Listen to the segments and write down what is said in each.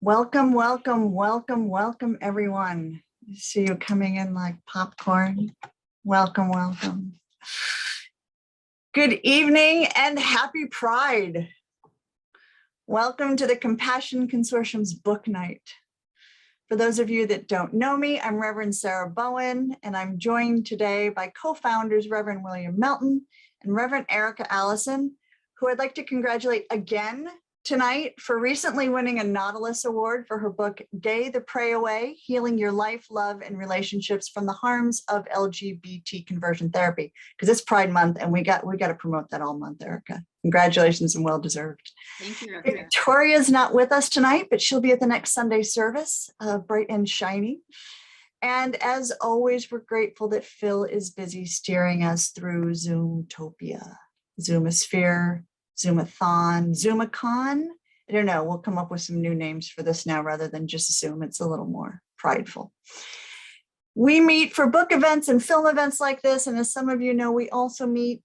Welcome, welcome, welcome, welcome, everyone. I see you coming in like popcorn. Welcome, welcome. Good evening and happy Pride. Welcome to the Compassion Consortium's book night. For those of you that don't know me, I'm Reverend Sarah Bowen, and I'm joined today by co-founders Reverend William Melton and Reverend Erica Allison, who I'd like to congratulate again tonight for recently winning a Nautilus Award for her book, Gay the Pray Away, Healing Your Life, Love, and Relationships from the Harms of LGBT Conversion Therapy, because it's Pride Month and we got to promote that all month, Erica. Congratulations and well-deserved. Thank you, Rebecca. Victoria's not with us tonight, but she'll be at the next Sunday service, bright and shiny. And as always, we're grateful that Phil is busy steering us through Zoomtopia, Zoomosphere, Zoomathon, Zoomacon. I don't know, we'll come up with some new names for this now rather than just Zoom. It's a little more prideful. We meet for book events and film events like this. And as some of you know, we also meet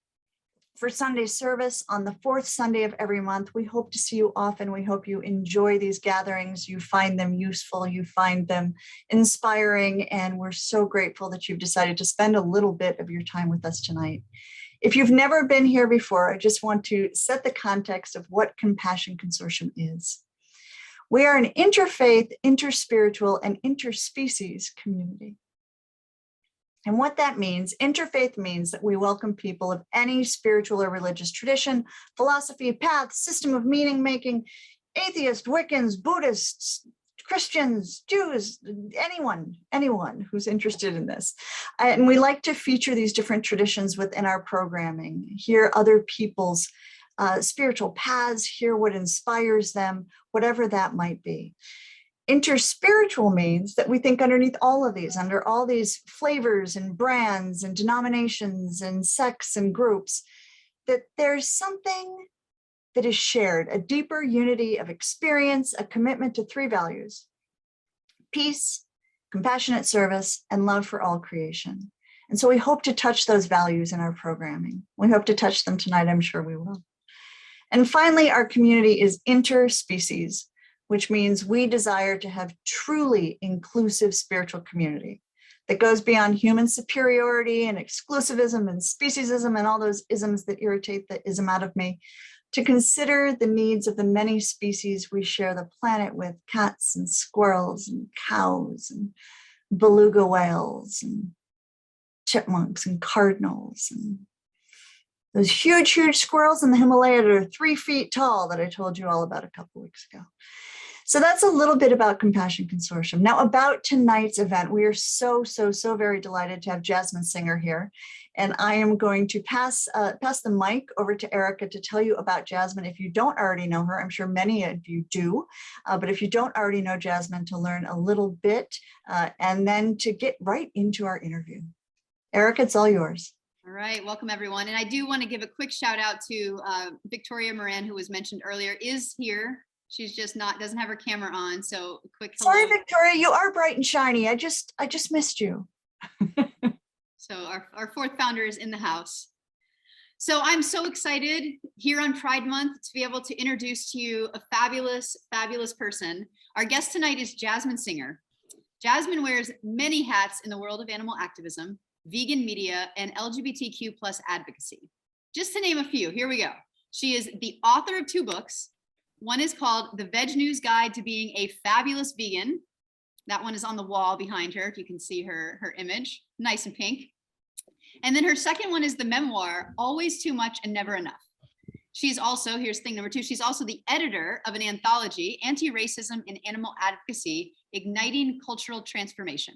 for Sunday service on the fourth Sunday of every month. We hope to see you often. We hope you enjoy these gatherings. You find them useful, you find them inspiring, and we're so grateful that you've decided to spend a little bit of your time with us tonight. If you've never been here before, I just want to set the context of what Compassion Consortium is. We are an interfaith, interspiritual, and interspecies community. And what that means, interfaith means that we welcome people of any spiritual or religious tradition, philosophy, path, system of meaning making, atheists, Wiccans, Buddhists, Christians, Jews, anyone who's interested in this. And we like to feature these different traditions within our programming, hear other people's spiritual paths, hear what inspires them, whatever that might be. Interspiritual means that we think underneath all of these, under all these flavors and brands and denominations and sects and groups, that there's something that is shared, a deeper unity of experience, a commitment to three values: peace, compassionate service, and love for all creation. And so we hope to touch those values in our programming. We hope to touch them tonight, I'm sure we will. And finally, our community is interspecies, which means we desire to have truly inclusive spiritual community that goes beyond human superiority and exclusivism and speciesism and all those isms that irritate the ism out of me, to consider the needs of the many species we share the planet with: cats and squirrels and cows and beluga whales and chipmunks and cardinals and those huge, huge squirrels in the Himalaya that are 3 feet tall that I told you all about a couple of weeks ago. So that's a little bit about Compassion Consortium. Now, about tonight's event, we are so very delighted to have Jasmin Singer here. And I am going to pass the mic over to Erica to tell you about Jasmin. If you don't already know her, I'm sure many of you do, but if you don't already know Jasmin, to learn a little bit and then to get right into our interview. Erica, it's all yours. All right, welcome everyone. And I do want to give a quick shout out to Victoria Moran, who was mentioned earlier, is here. She's just doesn't have her camera on, so a quick hello. Sorry, Victoria, you are bright and shiny. I just missed you. So our fourth founder is in the house. So I'm so excited here on Pride Month to be able to introduce to you a fabulous, fabulous person. Our guest tonight is Jasmin Singer. Jasmin wears many hats in the world of animal activism, vegan media, and LGBTQ+ advocacy. Just to name a few, here we go. She is the author of 2 books. One is called The VegNews Guide to Being a Fabulous Vegan. That one is on the wall behind her, if you can see her image, nice and pink. And then her second one is the memoir, Always Too Much and Never Enough. She's also, here's thing number 2, she's also the editor of an anthology, Antiracism in Animal Advocacy, Igniting Cultural Transformation.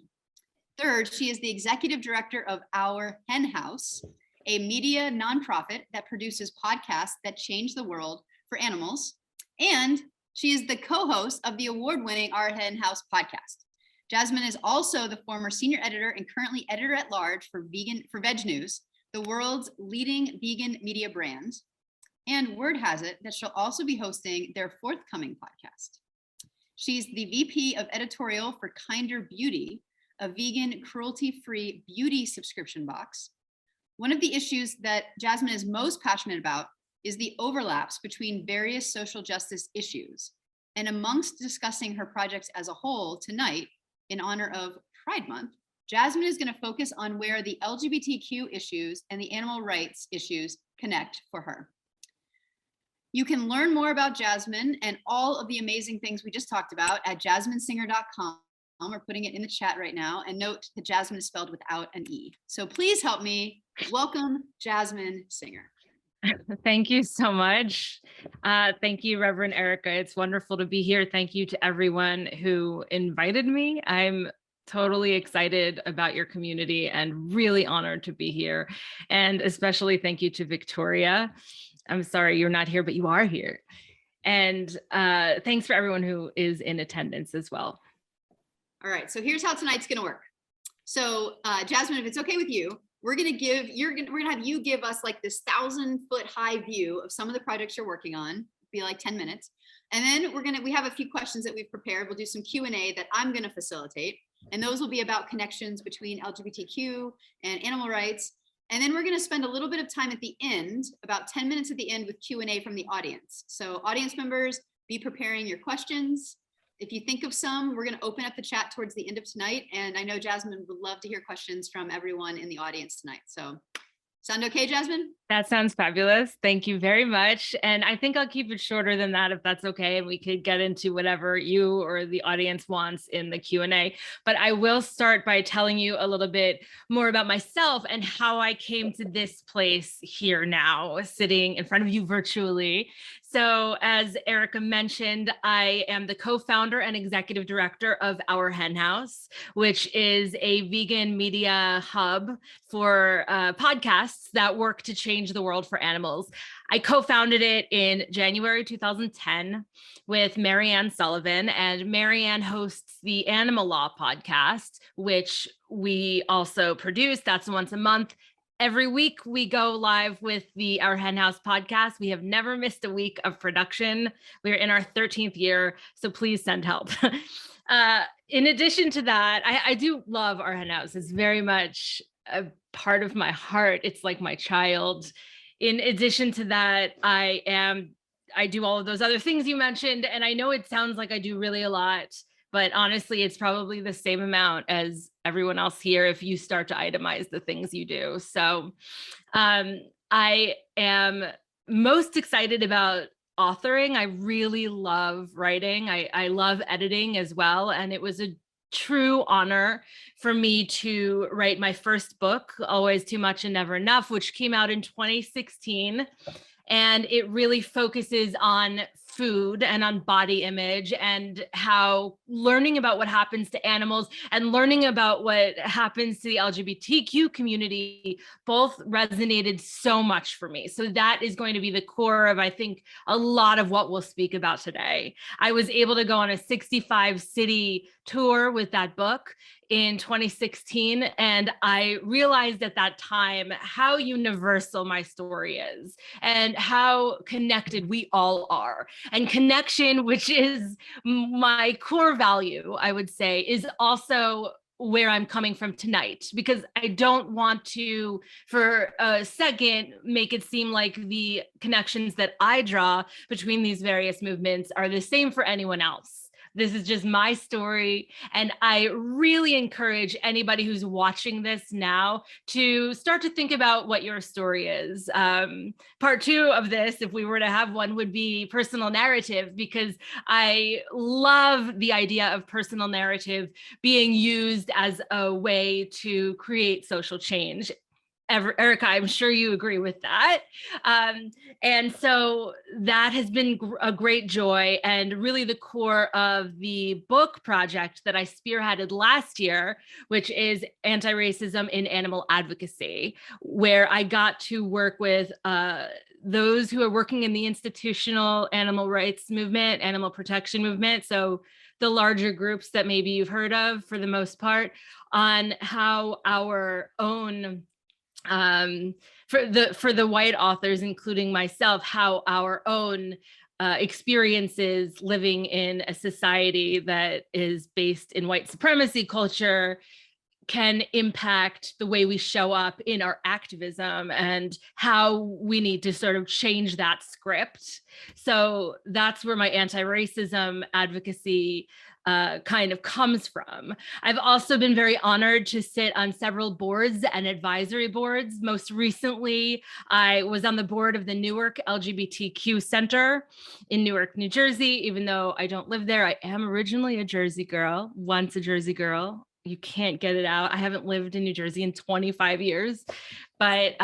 Third, she is the executive director of Our Hen House, a media nonprofit that produces podcasts that change the world for animals. And she is the co-host of the award-winning Our Hen House podcast. Jasmin is also the former senior editor and currently editor-at-large for VegNews, the world's leading vegan media brand. And word has it that she'll also be hosting their forthcoming podcast. She's the VP of editorial for Kinder Beauty, a vegan, cruelty-free beauty subscription box. One of the issues that Jasmin is most passionate about is the overlaps between various social justice issues, And amongst discussing her projects as a whole tonight, in honor of Pride Month, Jasmin is going to focus on where the LGBTQ issues and the animal rights issues connect for her. You can learn more about Jasmin and all of the amazing things we just talked about at jasminsinger.com. We're putting it in the chat right now, and note that Jasmin is spelled without an E. So please help me welcome Jasmin Singer. Thank you so much. Thank you, Reverend Erica. It's wonderful to be here. Thank you to everyone who invited me. I'm totally excited about your community and really honored to be here. And especially thank you to Victoria. I'm sorry you're not here, but you are here. And thanks for everyone who is in attendance as well. All right, so here's how tonight's gonna work. So Jasmin, if it's okay with you, we're gonna have you give us like this 1,000-foot high view of some of the projects you're working on, be like 10 minutes. And then we have a few questions that we've prepared. We'll do some Q&A that I'm gonna facilitate. And those will be about connections between LGBTQ and animal rights. And then we're gonna spend a little bit of time at the end, about 10 minutes at the end, with Q&A from the audience. So audience members, be preparing your questions. If you think of some, we're going to open up the chat towards the end of tonight. And I know Jasmin would love to hear questions from everyone in the audience tonight. So sound okay, Jasmin? That sounds fabulous. Thank you very much. And I think I'll keep it shorter than that, if that's okay. And we could get into whatever you or the audience wants in the Q&A. But I will start by telling you a little bit more about myself and how I came to this place here now, sitting in front of you virtually. So as Erica mentioned, I am the co-founder and executive director of Our Hen House, which is a vegan media hub for podcasts that work to change the world for animals. I co-founded it in January 2010 with Marianne Sullivan, and Marianne hosts the Animal Law podcast, which we also produce. That's once a month. Every week we go live with the Our Hen House podcast. We have never missed a week of production. We're in our 13th year, so please send help. In addition to that, I do love Our Hen House. It's very much a part of my heart. It's like my child. In addition to that, I do all of those other things you mentioned, and I know it sounds like I do really a lot, but honestly, it's probably the same amount as everyone else here if you start to itemize the things you do. So I am most excited about authoring. I really love writing. I love editing as well. And it was a true honor for me to write my first book, Always Too Much and Never Enough, which came out in 2016. And it really focuses on food and on body image and how learning about what happens to animals and learning about what happens to the LGBTQ community both resonated so much for me. So that is going to be the core of, I think, a lot of what we'll speak about today. I was able to go on a 65-city tour with that book in 2016. And I realized at that time how universal my story is and how connected we all are. And connection, which is my core value, I would say, is also where I'm coming from tonight, because I don't want to, for a second, make it seem like the connections that I draw between these various movements are the same for anyone else. This is just my story. And I really encourage anybody who's watching this now to start to think about what your story is. Part two of this, if we were to have one, would be personal narrative, because I love the idea of personal narrative being used as a way to create social change. Erica, I'm sure you agree with that. And so that has been a great joy, and really the core of the book project that I spearheaded last year, which is Antiracism in Animal Advocacy, where I got to work with those who are working in the institutional animal rights movement, animal protection movement. So the larger groups that maybe you've heard of for the most part, on how our own for the white authors, including myself, how our own experiences living in a society that is based in white supremacy culture can impact the way we show up in our activism and how we need to sort of change that script. So that's where my anti-racism advocacy kind of comes from. I've also been very honored to sit on several boards and advisory boards. Most recently, I was on the board of the Newark LGBTQ Center in Newark, New Jersey. Even though I don't live there, I am originally a Jersey girl, once a Jersey girl. You can't get it out. I haven't lived in New Jersey in 25 years. But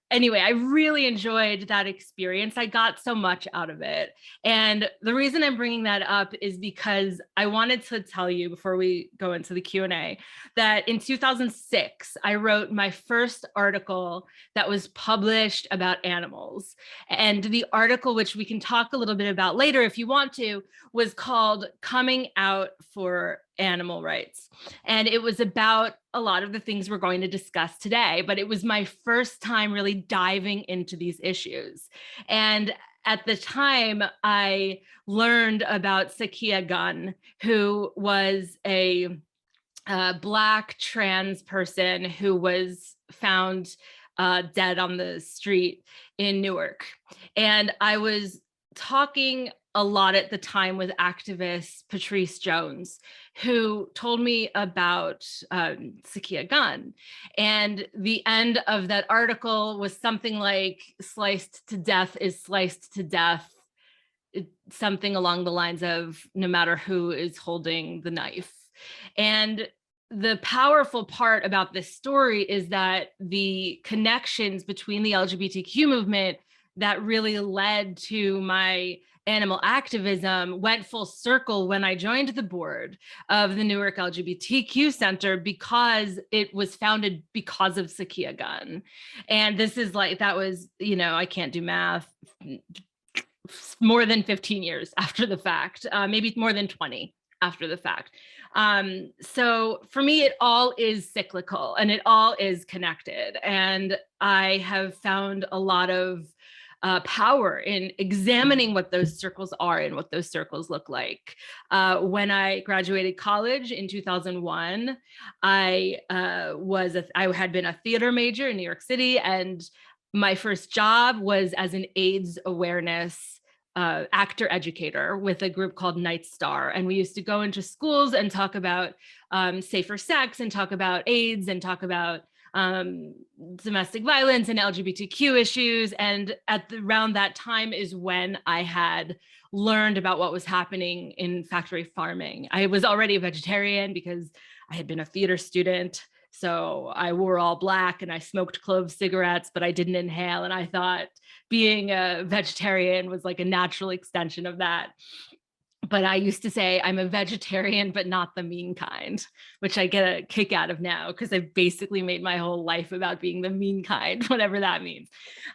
anyway, I really enjoyed that experience. I got so much out of it. And the reason I'm bringing that up is because I wanted to tell you before we go into the Q&A that in 2006, I wrote my first article that was published about animals. And the article, which we can talk a little bit about later if you want to, was called Coming Out for Animal Rights. And it was about a lot of the things we're going to discuss today, but it was my first time really diving into these issues. And at the time, I learned about Sakia Gunn, who was a Black trans person who was found dead on the street in Newark. And I was talking a lot at the time with activist Patrice Jones, who told me about Sakia Gunn. And the end of that article was something like, sliced to death is sliced to death, something along the lines of no matter who is holding the knife. And the powerful part about this story is that the connections between the LGBTQ movement that really led to my animal activism went full circle when I joined the board of the Newark LGBTQ Center, because it was founded because of Sakia Gunn. And this is like, that was, I can't do math, more than 15 years after the fact, maybe more than 20 after the fact. So for me, it all is cyclical and it all is connected. And I have found a lot of power in examining what those circles are and what those circles look like. When I graduated college in 2001, I had been a theater major in New York City, and my first job was as an AIDS awareness actor educator with a group called Night Star. And we used to go into schools and talk about safer sex and talk about AIDS and talk about domestic violence and LGBTQ issues. And around that time is when I had learned about what was happening in factory farming. I was already a vegetarian because I had been a theater student. So I wore all black and I smoked clove cigarettes, but I didn't inhale. And I thought being a vegetarian was like a natural extension of that. But I used to say I'm a vegetarian, but not the mean kind, which I get a kick out of now because I've basically made my whole life about being the mean kind, whatever that means.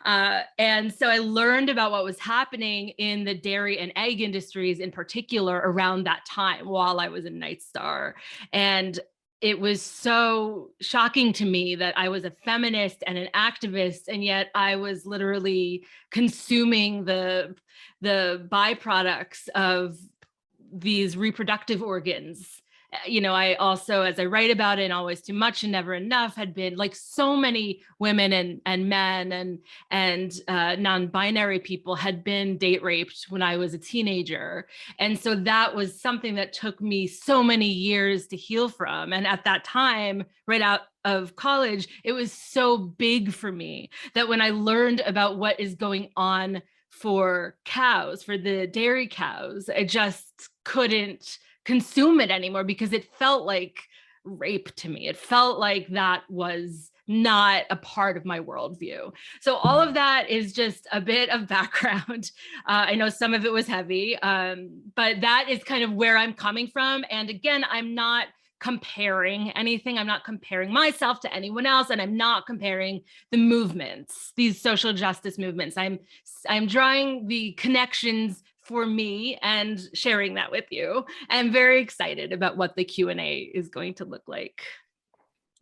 And so I learned about what was happening in the dairy and egg industries in particular around that time while I was in Night Star. And it was so shocking to me that I was a feminist and an activist, and yet I was literally consuming the byproducts of these reproductive organs. I also, as I write about it in Always Too Much and Never Enough, had been like so many women and men and non-binary people had been date raped when I was a teenager. And so that was something that took me so many years to heal from. And at that time, right out of college, it was so big for me that when I learned about what is going on for cows, for the dairy cows, I just couldn't consume it anymore because it felt like rape to me. It felt like that was not a part of my worldview. So all of that is just a bit of background. I know some of it was heavy, but that is kind of where I'm coming from. And again, I'm not comparing anything. I'm not comparing myself to anyone else, and I'm not comparing the movements, these social justice movements. I'm drawing the connections for me and sharing that with you. I'm very excited about what the Q&A is going to look like.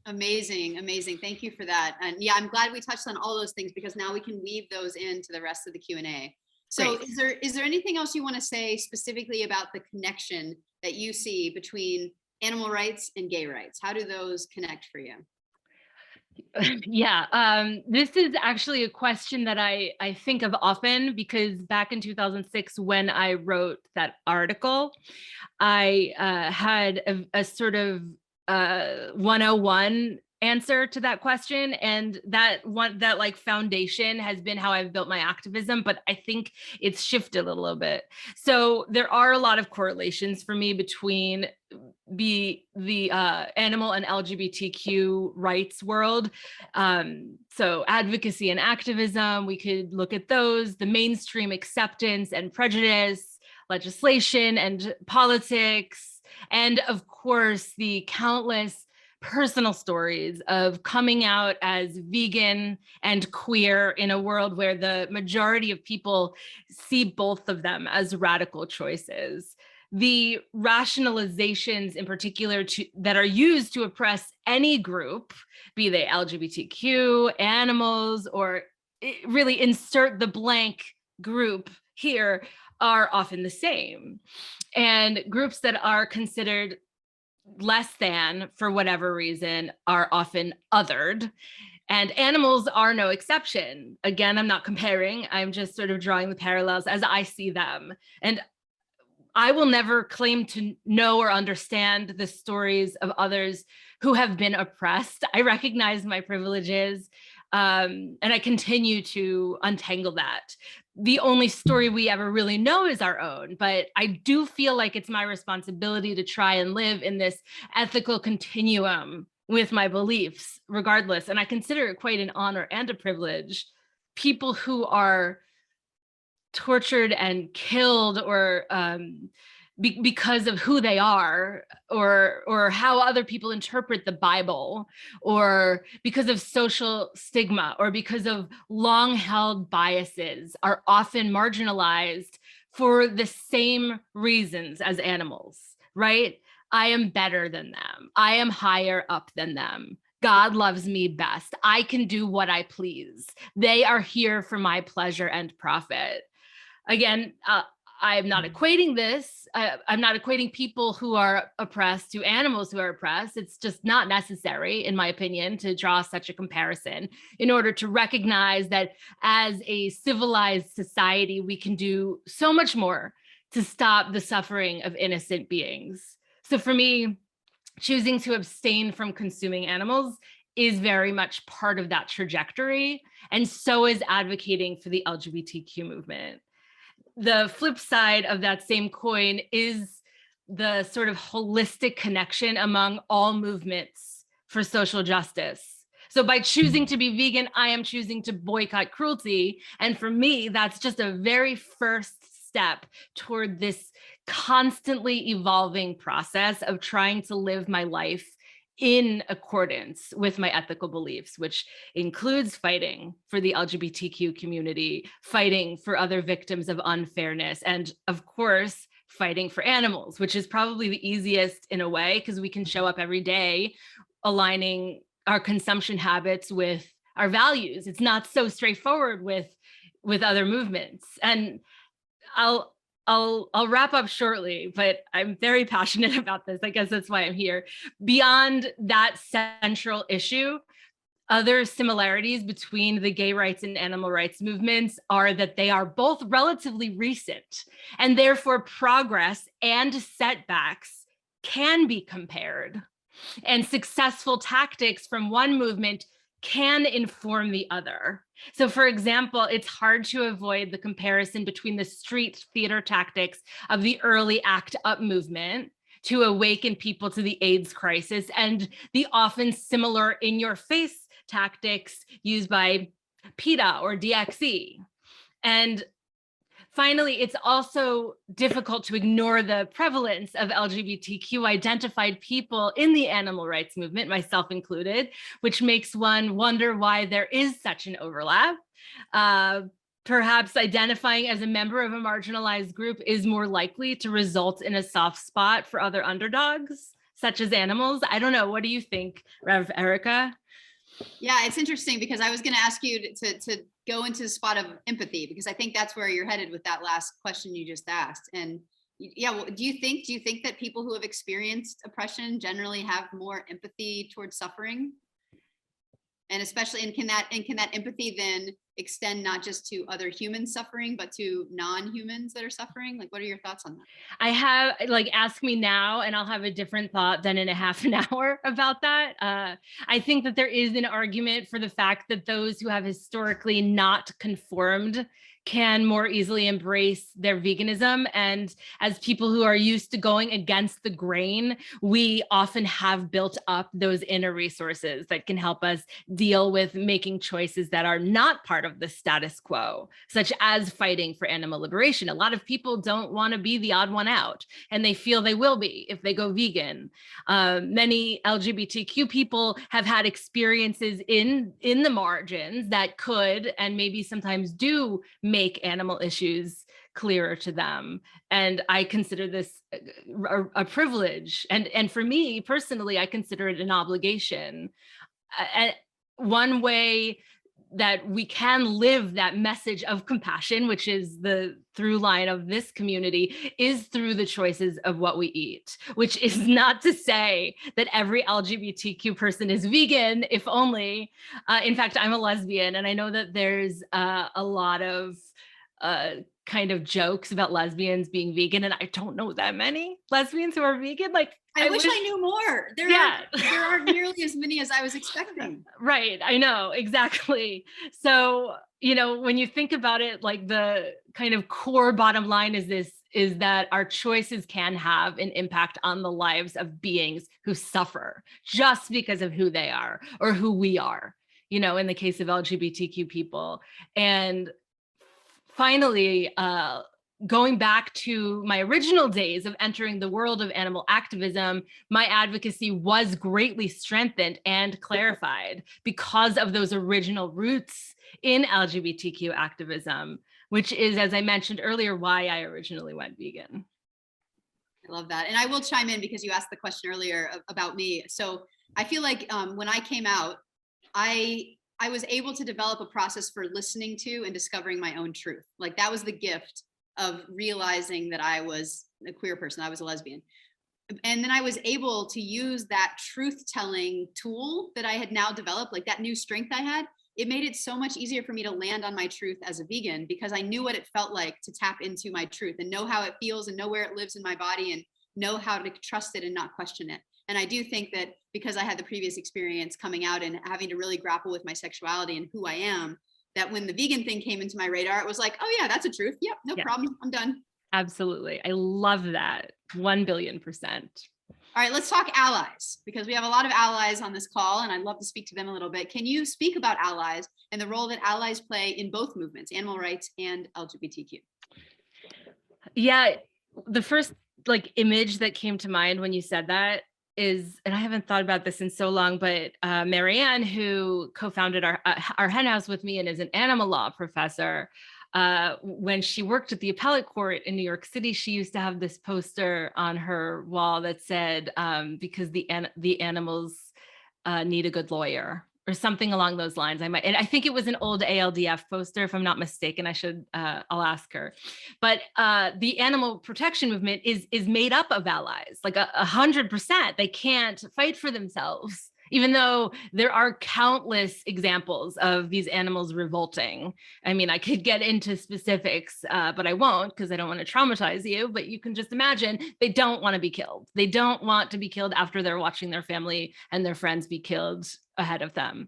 Amazing, amazing. Thank you for that. And yeah, I'm glad we touched on all those things because now we can weave those into the rest of the Q&A. So is there anything else you want to say specifically about the connection that you see between animal rights and gay rights? How do those connect for you? Yeah, this is actually a question that I think of often, because back in 2006, when I wrote that article, I had a sort of 101 answer to that question, and that like foundation has been how I've built my activism, but I think it's shifted a little bit. So there are a lot of correlations for me between the animal and LGBTQ rights world. So advocacy and activism, we could look at those, the mainstream acceptance and prejudice, legislation and politics, and of course, the countless personal stories of coming out as vegan and queer in a world where the majority of people see both of them as radical choices. The rationalizations in particular that are used to oppress any group, be they LGBTQ, animals, or really insert the blank group here, are often the same. And groups that are considered less than for whatever reason are often othered. And animals are no exception. Again, I'm not comparing, I'm just sort of drawing the parallels as I see them. And I will never claim to know or understand the stories of others who have been oppressed. I recognize my privileges, and I continue to untangle that. The only story we ever really know is our own, but I do feel like it's my responsibility to try and live in this ethical continuum with my beliefs, regardless. And I consider it quite an honor and a privilege. People who are tortured and killed, or because of who they are, or how other people interpret the Bible, or because of social stigma, or because of long-held biases, are often marginalized for the same reasons as animals, right? I am better than them. I am higher up than them. God loves me best. I can do what I please. They are here for my pleasure and profit. Again, I'm not equating this. I'm not equating people who are oppressed to animals who are oppressed. It's just not necessary, in my opinion, to draw such a comparison in order to recognize that as a civilized society, we can do so much more to stop the suffering of innocent beings. So for me, choosing to abstain from consuming animals is very much part of that trajectory. And so is advocating for the LGBTQ movement. The flip side of that same coin is the sort of holistic connection among all movements for social justice. So by choosing to be vegan, I am choosing to boycott cruelty. And for me, that's just a very first step toward this constantly evolving process of trying to live my life in accordance with my ethical beliefs, which includes fighting for the LGBTQ community, fighting for other victims of unfairness, and of course, fighting for animals, which is probably the easiest in a way, because we can show up every day aligning our consumption habits with our values. It's not so straightforward with other movements. And I'll wrap up shortly, but I'm very passionate about this. I guess that's why I'm here. Beyond that central issue, other similarities between the gay rights and animal rights movements are that they are both relatively recent, and therefore progress and setbacks can be compared. And successful tactics from one movement can inform the other. So for example, it's hard to avoid the comparison between the street theater tactics of the early ACT UP movement to awaken people to the AIDS crisis, and the often similar in-your-face tactics used by PETA or DXE. And finally, it's also difficult to ignore the prevalence of LGBTQ identified people in the animal rights movement, myself included, which makes one wonder why there is such an overlap. Perhaps identifying as a member of a marginalized group is more likely to result in a soft spot for other underdogs, such as animals. I don't know. What do you think, Rev. Erica? Yeah, it's interesting because I was going to ask you to go into the spot of empathy, because I think that's where you're headed with that last question you just asked. And Yeah, well, do you think that people who have experienced oppression generally have more empathy towards suffering? And especially, and can that empathy then extend not just to other humans suffering, but to non-humans that are suffering? Like, what are your thoughts on that? I have, like, ask me now and I'll have a different thought than in a half an hour about that. I think that there is an argument for the fact that those who have historically not conformed can more easily embrace their veganism. And as people who are used to going against the grain, we often have built up those inner resources that can help us deal with making choices that are not part of the status quo, such as fighting for animal liberation. A lot of people don't want to be the odd one out, and they feel they will be if they go vegan. Many LGBTQ people have had experiences in the margins that could, and maybe sometimes do, make animal issues clearer to them. And I consider this a privilege. And for me personally, I consider it an obligation. And one way that we can live that message of compassion, which is the through line of this community, is through the choices of what we eat, which is not to say that every LGBTQ person is vegan, if only. In fact, I'm a lesbian, and I know that there's a lot of kind of jokes about lesbians being vegan, and I don't know that many lesbians who are vegan. Like, I wish I knew more. There aren't nearly as many as I was expecting. Right, I know, exactly. So, when you think about it, like, the kind of core bottom line is that our choices can have an impact on the lives of beings who suffer just because of who they are or who we are, in the case of LGBTQ people. And finally, going back to my original days of entering the world of animal activism, my advocacy was greatly strengthened and clarified because of those original roots in LGBTQ activism, which is, as I mentioned earlier, why I originally went vegan. I love that. And I will chime in because you asked the question earlier about me. So I feel like when I came out, I was able to develop a process for listening to and discovering my own truth. Like, that was the gift of realizing that I was a queer person, I was a lesbian. And then I was able to use that truth-telling tool that I had now developed, like that new strength I had. It made it so much easier for me to land on my truth as a vegan, because I knew what it felt like to tap into my truth and know how it feels and know where it lives in my body and know how to trust it and not question it. And I do think that because I had the previous experience coming out and having to really grapple with my sexuality and who I am, that when the vegan thing came into my radar, it was like, oh yeah, that's a truth. Yep, no problem. I'm done. Absolutely. I love that. 1,000,000,000%. All right, let's talk allies, because we have a lot of allies on this call and I'd love to speak to them a little bit. Can you speak about allies and the role that allies play in both movements, animal rights and LGBTQ? Yeah, the first image that came to mind when you said that is, and I haven't thought about this in so long, but Marianne, who co-founded our hen house with me and is an animal law professor, when she worked at the appellate court in New York City, she used to have this poster on her wall that said, because the animals need a good lawyer, or something along those lines. And I think it was an old ALDF poster, if I'm not mistaken. I'll ask her. But the animal protection movement is made up of allies, like 100%. They can't fight for themselves, even though there are countless examples of these animals revolting. I mean, I could get into specifics, but I won't, because I don't want to traumatize you, but you can just imagine they don't want to be killed. They don't want to be killed after they're watching their family and their friends be killed ahead of them.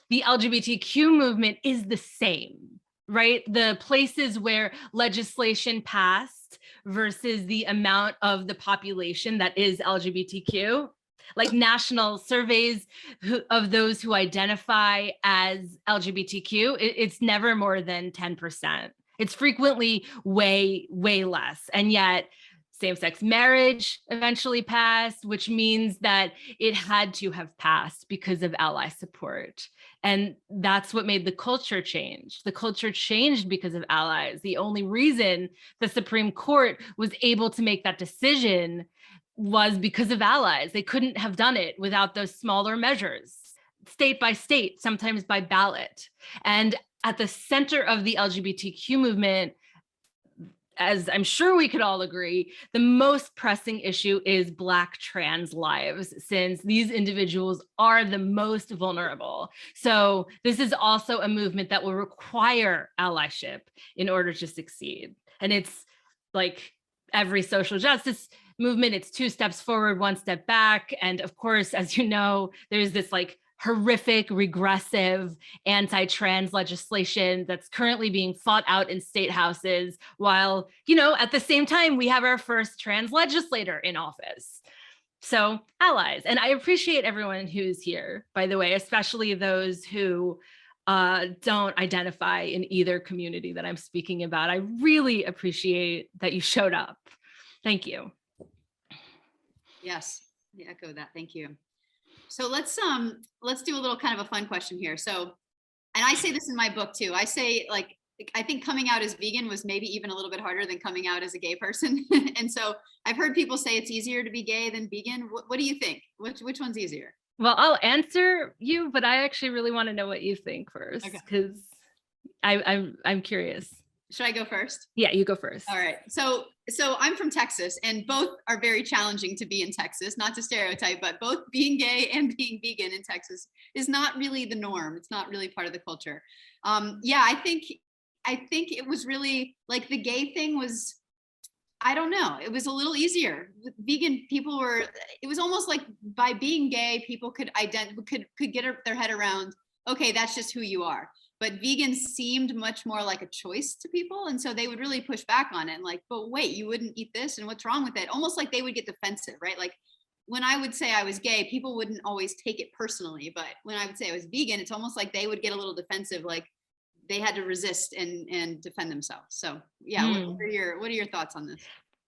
The LGBTQ movement is the same, right? The places where legislation passed versus the amount of the population that is LGBTQ, like national surveys of those who identify as LGBTQ, it's never more than 10%. It's frequently way, way less. And yet same-sex marriage eventually passed, which means that it had to have passed because of ally support. And that's what made the culture change. The culture changed because of allies. The only reason the Supreme Court was able to make that decision was because of allies. They couldn't have done it without those smaller measures, state by state, sometimes by ballot. And at the center of the LGBTQ movement, as I'm sure we could all agree, the most pressing issue is Black trans lives, since these individuals are the most vulnerable. So this is also a movement that will require allyship in order to succeed. And it's like every social justice movement, it's 2 steps forward, 1 step back. And of course, as you know, there's this like horrific, regressive anti-trans legislation that's currently being fought out in state houses, while, you know, at the same time, we have our first trans legislator in office. So allies. And I appreciate everyone who's here, by the way, especially those who don't identify in either community that I'm speaking about. I really appreciate that you showed up. Thank you. Yes, I echo that. Thank you. So let's do a little kind of a fun question here. So, and I say this in my book too. I say, like, I think coming out as vegan was maybe even a little bit harder than coming out as a gay person. And so I've heard people say it's easier to be gay than vegan. What do you think? Which one's easier? Well, I'll answer you, but I actually really want to know what you think first, because I'm curious. Should I go first? Yeah, you go first. All right. So I'm from Texas, and both are very challenging to be in Texas, not to stereotype, but both being gay and being vegan in Texas is not really the norm. It's not really part of the culture. Yeah, I think it was really like the gay thing was, I don't know, it was a little easier. Vegan people were, it was almost like by being gay, people could get their head around, okay, that's just who you are. But vegans seemed much more like a choice to people. And so they would really push back on it and like, but wait, you wouldn't eat this? And what's wrong with it? Almost like they would get defensive, right? Like when I would say I was gay, people wouldn't always take it personally. But when I would say I was vegan, it's almost like they would get a little defensive, like they had to resist and defend themselves. So yeah, what are your thoughts on this?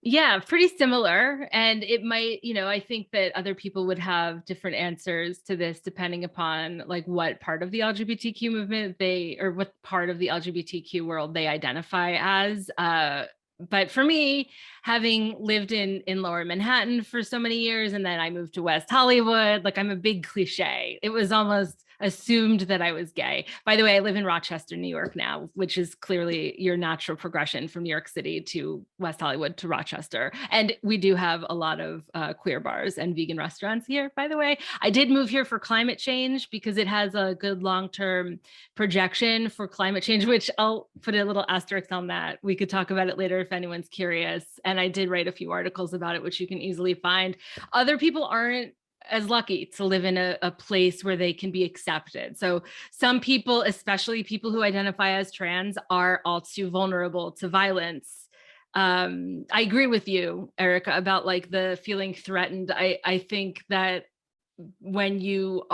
Yeah, pretty similar. And it might, you know, I think that other people would have different answers to this depending upon like what part of the LGBTQ movement or what part of the LGBTQ world they identify as. But for me, having lived in Lower Manhattan for so many years, and then I moved to West Hollywood, like I'm a big cliche. It was almost assumed that I was gay. By the way, I live in Rochester, New York now, which is clearly your natural progression from New York City to West Hollywood to Rochester. And we do have a lot of queer bars and vegan restaurants here, by the way. I did move here for climate change because it has a good long-term projection for climate change, which I'll put a little asterisk on that. We could talk about it later if anyone's curious. And I did write a few articles about it, which you can easily find. Other people aren't as lucky to live in a place where they can be accepted. So some people, especially people who identify as trans, are all too vulnerable to violence. I agree with you, Erica, about like the feeling threatened. I think that when you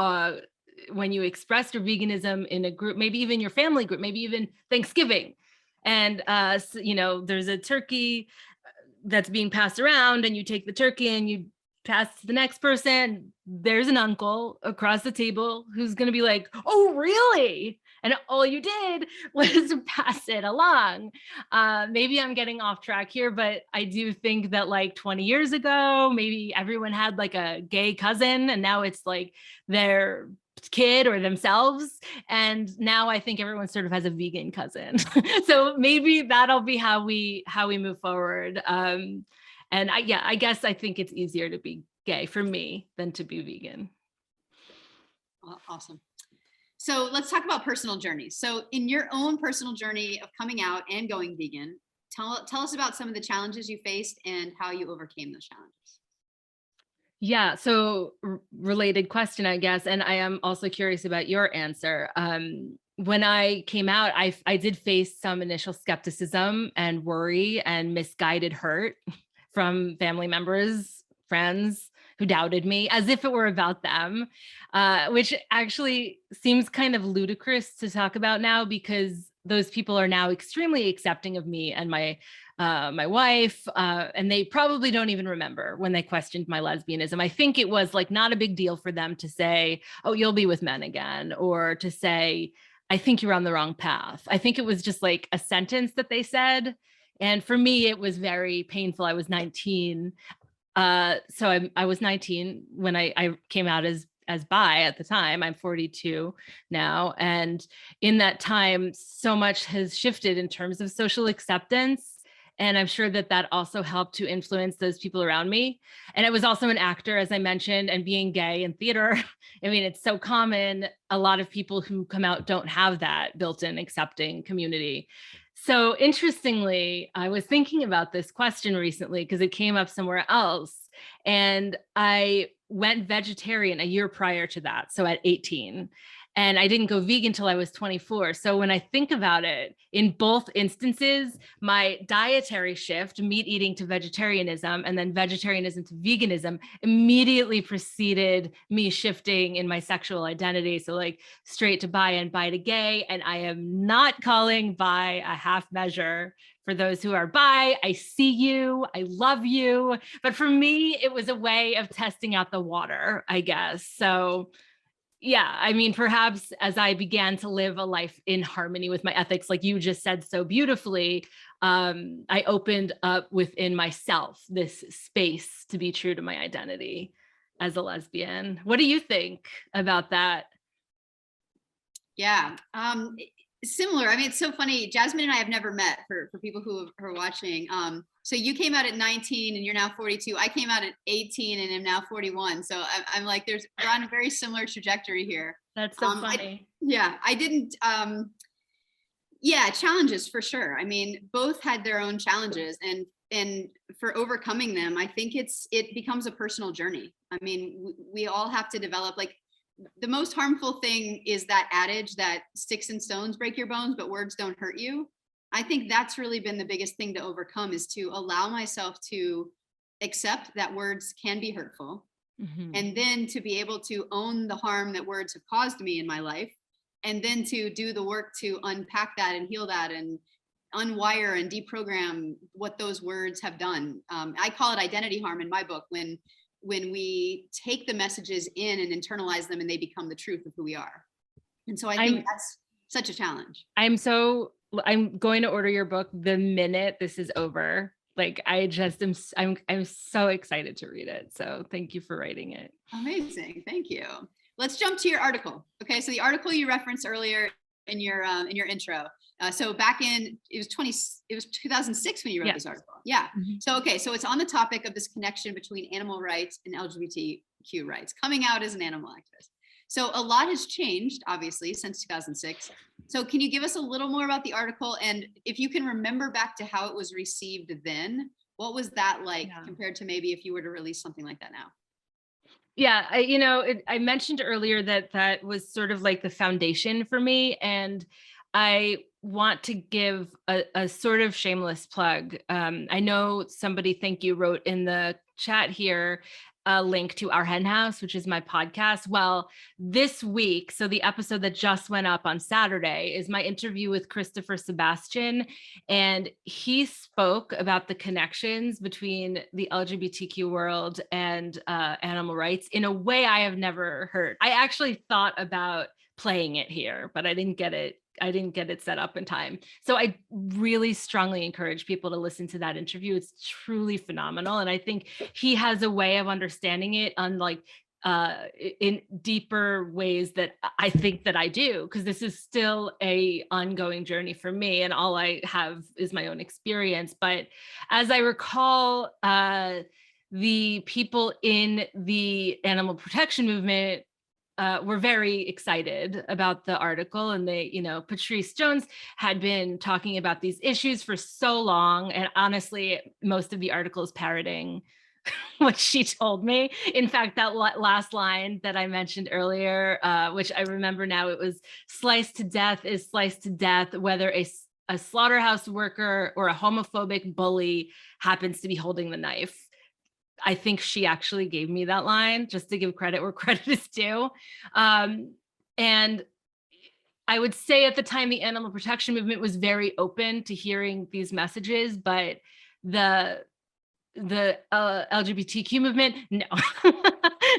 express your veganism in a group, maybe even your family group, maybe even Thanksgiving, and you know, there's a turkey that's being passed around, and you take the turkey and you pass to the next person, there's an uncle across the table who's going to be like, oh, really? And all you did was pass it along. Maybe I'm getting off track here, but I do think that like 20 years ago, maybe everyone had like a gay cousin, and now it's like their kid or themselves. And now I think everyone sort of has a vegan cousin. So maybe that'll be how we move forward. And I guess I think it's easier to be gay for me than to be vegan. Awesome. So let's talk about personal journeys. So in your own personal journey of coming out and going vegan, tell us about some of the challenges you faced and how you overcame those challenges. Yeah, so related question, I guess. And I am also curious about your answer. When I came out, I did face some initial skepticism and worry and misguided hurt from family members, friends who doubted me as if it were about them, which actually seems kind of ludicrous to talk about now because those people are now extremely accepting of me and my wife, and they probably don't even remember when they questioned my lesbianism. I think it was like not a big deal for them to say, oh, you'll be with men again, or to say, I think you're on the wrong path. I think it was just like a sentence that they said. And for me, it was very painful. I was 19. So I was 19 when I came out as bi at the time. I'm 42 now. And in that time, so much has shifted in terms of social acceptance. And I'm sure that that also helped to influence those people around me. And I was also an actor, as I mentioned, and being gay in theater, I mean, it's so common. A lot of people who come out don't have that built-in accepting community. So interestingly, I was thinking about this question recently because it came up somewhere else. And I went vegetarian a year prior to that, so at 18. And I didn't go vegan until I was 24. So when I think about it, in both instances, my dietary shift, meat eating to vegetarianism, and then vegetarianism to veganism, immediately preceded me shifting in my sexual identity. So like straight to bi and bi to gay. And I am not calling bi a half measure. For those who are bi, I see you, I love you. But for me, it was a way of testing out the water, I guess. So yeah, I mean, perhaps as I began to live a life in harmony with my ethics, like you just said so beautifully, I opened up within myself this space to be true to my identity as a lesbian. What do you think about that? Yeah, similar. I mean, it's so funny. Jasmine and I have never met, for people who are watching. So you came out at 19 and you're now 42. I came out at 18 and am now 41. So I'm like, we're on a very similar trajectory here. That's so funny. I didn't, yeah, challenges for sure. I mean, both had their own challenges, and for overcoming them, I think it becomes a personal journey. I mean, we all have to develop, like, the most harmful thing is that adage that sticks and stones break your bones, but words don't hurt you. I think that's really been the biggest thing to overcome, is to allow myself to accept that words can be hurtful. Mm-hmm. And then to be able to own the harm that words have caused me in my life, and then to do the work to unpack that and heal that and unwire and deprogram what those words have done. I call it identity harm in my book, when we take the messages in and internalize them and they become the truth of who we are. And so I think that's such a challenge. I'm going to order your book the minute this is over. Like, I just I'm so excited to read it. So thank you for writing it. Amazing. Thank you. Let's jump to your article. Okay. So the article you referenced earlier in your intro. So back in, it was 2006 when you wrote this article. Yeah. Mm-hmm. So, okay. So it's on the topic of this connection between animal rights and LGBTQ rights, coming out as an animal activist. So a lot has changed, obviously, since 2006. So can you give us a little more about the article? And if you can remember back to how it was received then, what was that like compared to maybe if you were to release something like that now? Yeah, I mentioned earlier that was sort of like the foundation for me. And I want to give a sort of shameless plug. I know somebody, thank you, wrote in the chat here a link to Our Hen House, which is my podcast. Well, this week, so the episode that just went up on Saturday is my interview with Christopher Sebastian. And he spoke about the connections between the LGBTQ world and animal rights in a way I have never heard. I actually thought about playing it here, but I didn't get it set up in time. So I really strongly encourage people to listen to that interview. It's truly phenomenal. And I think he has a way of understanding it on like in deeper ways that I think that I do, because this is still a ongoing journey for me, and all I have is my own experience. But as I recall, the people in the animal protection movement were very excited about the article, and they, Patrice Jones had been talking about these issues for so long. And honestly, most of the article is parroting what she told me. In fact, that last line that I mentioned earlier, which I remember now, it was sliced to death is sliced to death, whether a slaughterhouse worker or a homophobic bully happens to be holding the knife. I think she actually gave me that line, just to give credit where credit is due. And I would say at the time, the animal protection movement was very open to hearing these messages, but the LGBTQ movement, no,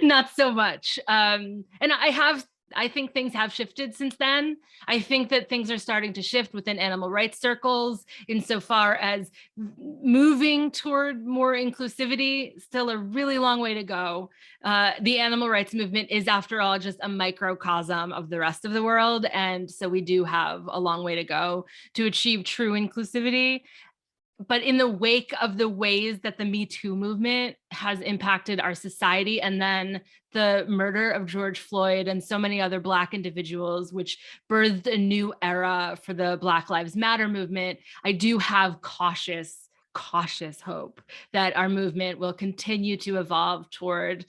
not so much. And I think things have shifted since then. I think that things are starting to shift within animal rights circles insofar as moving toward more inclusivity. Still a really long way to go. The animal rights movement is, after all, just a microcosm of the rest of the world. And so we do have a long way to go to achieve true inclusivity. but in the wake of the ways that the Me Too movement has impacted our society, and then the murder of George Floyd and so many other Black individuals, which birthed a new era for the Black Lives Matter movement, I do have cautious hope that our movement will continue to evolve toward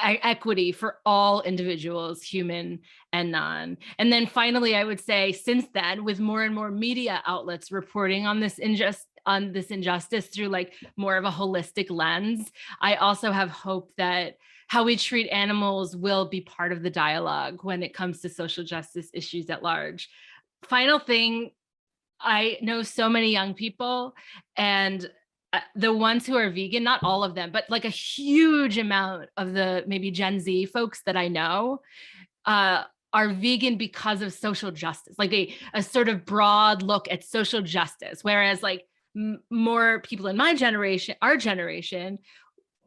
equity for all individuals, human and non. And then finally, I would say, since then, with more and more media outlets reporting on this injustice through like more of a holistic lens, I also have hope that how we treat animals will be part of the dialogue when it comes to social justice issues at large. Final thing, I know so many young people, and the ones who are vegan, not all of them, but like a huge amount of the maybe Gen Z folks that I know are vegan because of social justice, like a sort of broad look at social justice. Whereas like more people in my generation, our generation,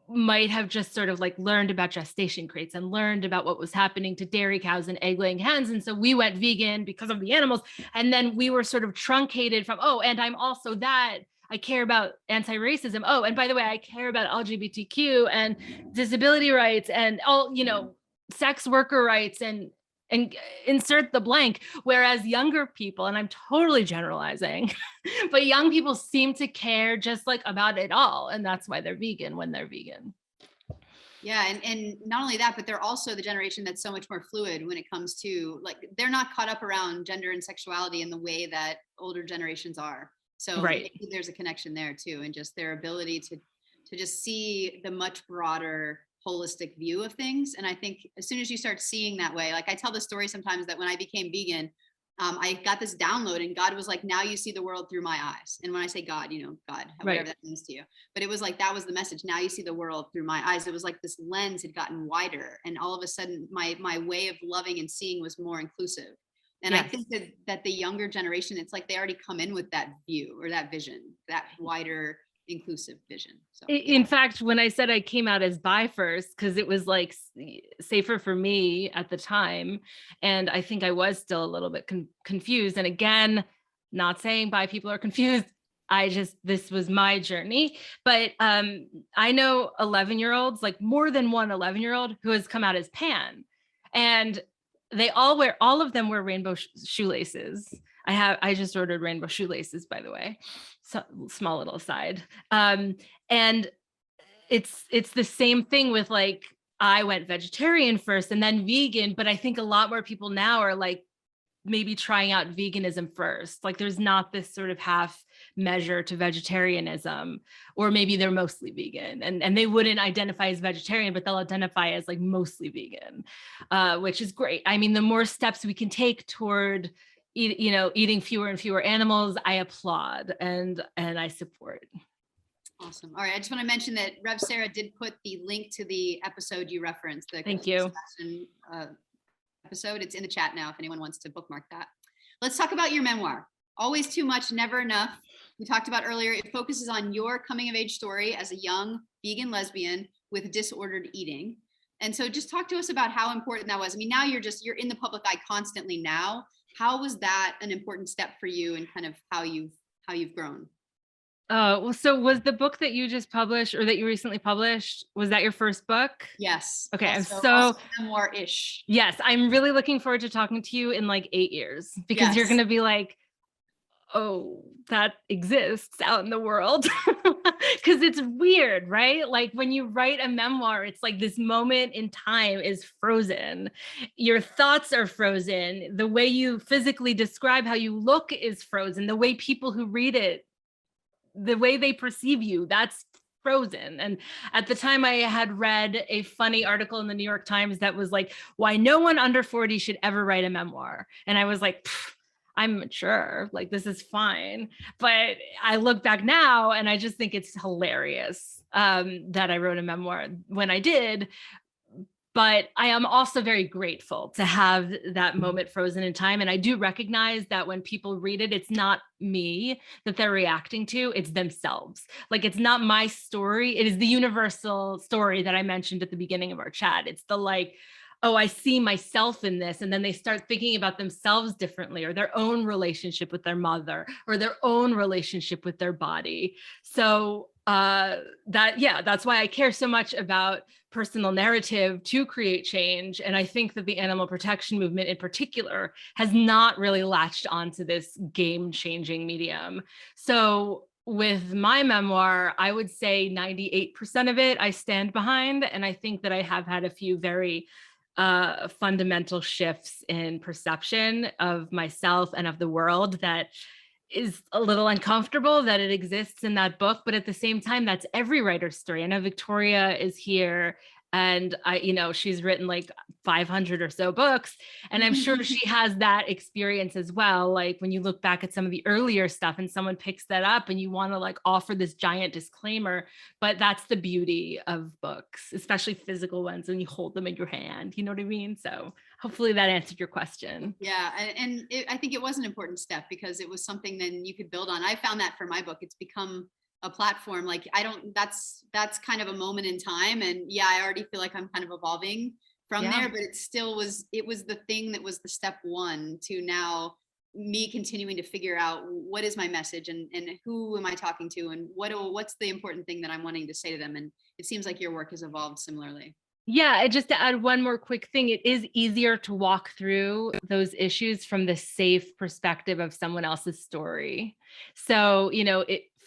might have just sort of like learned about gestation crates and learned about what was happening to dairy cows and egg laying hens. And so we went vegan because of the animals. And then we were sort of truncated from, oh, and I'm also that. I care about anti-racism. Oh, and by the way, I care about LGBTQ and disability rights and all, you know, sex worker rights and insert the blank. Whereas younger people, and I'm totally generalizing, but young people seem to care just like about it all. And that's why they're vegan when they're vegan. Yeah, and not only that, but they're also the generation that's so much more fluid when it comes to like, they're not caught up around gender and sexuality in the way that older generations are. So right. maybe there's a connection there too, and just their ability to just see the much broader holistic view of things. And I think as soon as you start seeing that way, like I tell the story sometimes that when I became vegan, I got this download and God was like, now you see the world through my eyes. And when I say God, you know, God, whatever that means to you, but it was like, that was the message. Now you see the world through my eyes. It was like this lens had gotten wider. And all of a sudden my way of loving and seeing was more inclusive. And yes. I think that the younger generation, it's like they already come in with that view or that vision, that wider inclusive vision. So, in fact, when I said I came out as bi first, because it was like safer for me at the time, and I think I was still a little bit confused. And again, not saying bi people are confused. This was my journey. But I know 11-year-olds, like more than one 11-year-old who has come out as pan. And all of them wear rainbow shoelaces. I just ordered rainbow shoelaces, by the way. So small little aside. And it's the same thing with like, I went vegetarian first and then vegan, but I think a lot more people now are like maybe trying out veganism first. Like there's not this sort of half measure to vegetarianism, or maybe they're mostly vegan and they wouldn't identify as vegetarian, but they'll identify as like mostly vegan, which is great. I mean, the more steps we can take toward eating fewer and fewer animals, I applaud and I support. Awesome. All right. I just want to mention that Rev Sarah did put the link to the episode you referenced. Thank you. Episode. It's in the chat now if anyone wants to bookmark that. Let's talk about your memoir. Always Too Much, Never Enough. We talked about earlier, it focuses on your coming of age story as a young vegan lesbian with disordered eating. And so just talk to us about how important that was. I mean, now you're in the public eye constantly now. How was that an important step for you and kind of how you've grown? Well, so was the book that you just published or that you recently published, was that your first book? Yes. Okay. Also memoir-ish. Yes. I'm really looking forward to talking to you in like 8 years, because you're going to be like, oh, that exists out in the world. Because it's weird, right? Like when you write a memoir, it's like this moment in time is frozen. Your thoughts are frozen. The way you physically describe how you look is frozen. The way people who read it, the way they perceive you, that's frozen. And at the time I had read a funny article in the New York Times that was like, why no one under 40 should ever write a memoir. And I was like, I'm mature, like this is fine. But I look back now and I just think it's hilarious that I wrote a memoir when I did. But I am also very grateful to have that moment frozen in time. And I do recognize that when people read it, it's not me that they're reacting to, it's themselves. Like, it's not my story. It is the universal story that I mentioned at the beginning of our chat. It's the like, oh, I see myself in this. And then they start thinking about themselves differently, or their own relationship with their mother, or their own relationship with their body. So that's why I care so much about personal narrative to create change. And I think that the animal protection movement in particular has not really latched onto this game-changing medium. So with my memoir, I would say 98% of it I stand behind. And I think that I have had a few very fundamental shifts in perception of myself and of the world that is a little uncomfortable that it exists in that book, but at the same time, that's every writer's story. I know Victoria is here, and she's written like 500 or so books, and I'm sure she has that experience as well. Like when you look back at some of the earlier stuff and someone picks that up and you want to like offer this giant disclaimer, but that's the beauty of books, especially physical ones, when you hold them in your hand, you know what I mean? So hopefully that answered your question. Yeah, and I think it was an important step because it was something then you could build on. I found that for my book, it's become a platform. Like that's kind of a moment in time. And yeah, I already feel like I'm kind of evolving from there, but it was the thing that was the step one to now me continuing to figure out what is my message and who am I talking to and what's the important thing that I'm wanting to say to them. And it seems like your work has evolved similarly. Yeah, just to add one more quick thing, it is easier to walk through those issues from the safe perspective of someone else's story. So,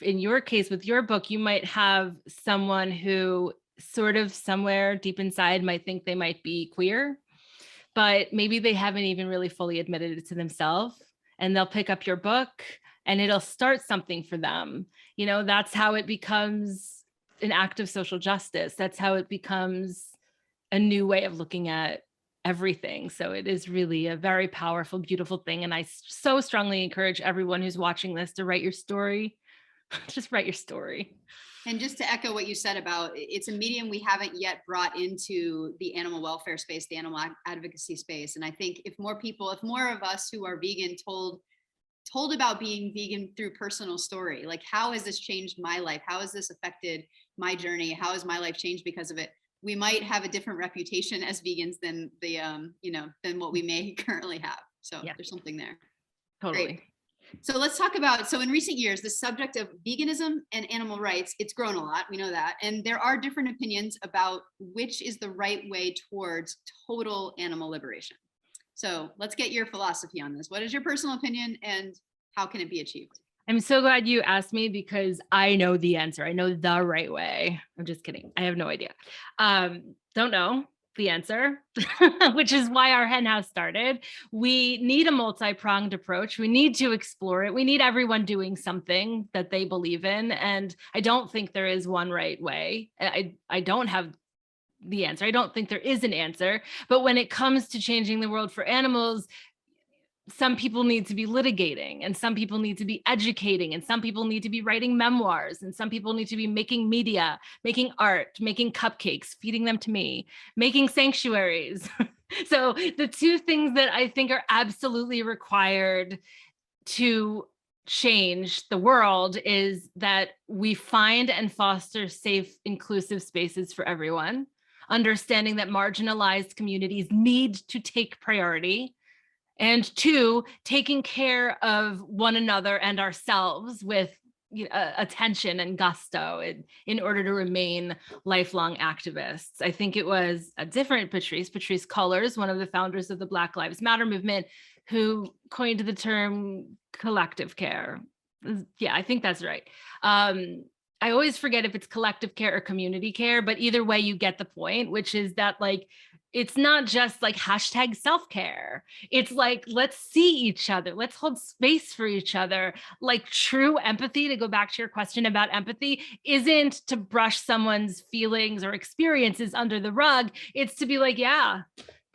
in your case with your book, you might have someone who sort of somewhere deep inside might think they might be queer, but maybe they haven't even really fully admitted it to themselves. And they'll pick up your book and it'll start something for them. That's how it becomes an act of social justice. That's how it becomes a new way of looking at everything. So it is really a very powerful, beautiful thing. And I so strongly encourage everyone who's watching this to write your story. Just write your story. And just to echo what you said about it's a medium we haven't yet brought into the animal welfare space, the animal advocacy space. And I think if more of us who are vegan told about being vegan through personal story, like how has this changed my life? How has this affected my journey? How has my life changed because of it? We might have a different reputation as vegans than than what we may currently have. So there's something there. Totally. Great. So let's talk about, in recent years, the subject of veganism and animal rights, it's grown a lot, we know that. And there are different opinions about which is the right way towards total animal liberation. So let's get your philosophy on this. What is your personal opinion and how can it be achieved? I'm so glad you asked me because I know the answer. I know the right way. I'm just kidding. I have no idea. Don't know the answer, which is why our hen house started. We need a multi-pronged approach. We need to explore it. We need everyone doing something that they believe in. And I don't think there is one right way. I don't have the answer. I don't think there is an answer. But when it comes to changing the world for animals, some people need to be litigating and some people need to be educating and some people need to be writing memoirs and some people need to be making media, making art, making cupcakes, feeding them to me, making sanctuaries. So the two things that I think are absolutely required to change the world is that we find and foster safe, inclusive spaces for everyone, understanding that marginalized communities need to take priority. And two, taking care of one another and ourselves with attention and gusto in order to remain lifelong activists. I think it was a different Patrisse Cullors, one of the founders of the Black Lives Matter movement, who coined the term collective care. Yeah, I think that's right. I always forget if it's collective care or community care, but either way you get the point, which is that it's not just like hashtag self-care. It's like, let's see each other. Let's hold space for each other. Like true empathy, to go back to your question about empathy, isn't to brush someone's feelings or experiences under the rug. It's to be like, yeah,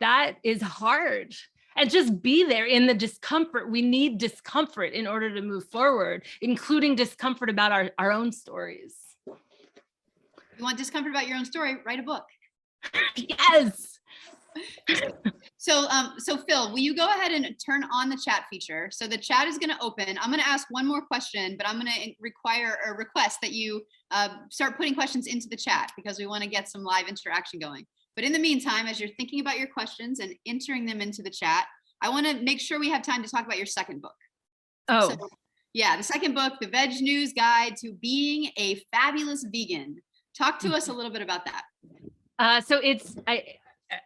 that is hard. And just be there in the discomfort. We need discomfort in order to move forward, including discomfort about our own stories. You want discomfort about your own story? Write a book. Yes. So Phil, will you go ahead and turn on the chat feature? So the chat is going to open. I'm going to ask one more question, but I'm going to request that you start putting questions into the chat because we want to get some live interaction going. But in the meantime, as you're thinking about your questions and entering them into the chat, I want to make sure we have time to talk about your second book. Oh, So, yeah, the second book, The VegNews Guide to Being a Fabulous Vegan. Talk to us a little bit about that. So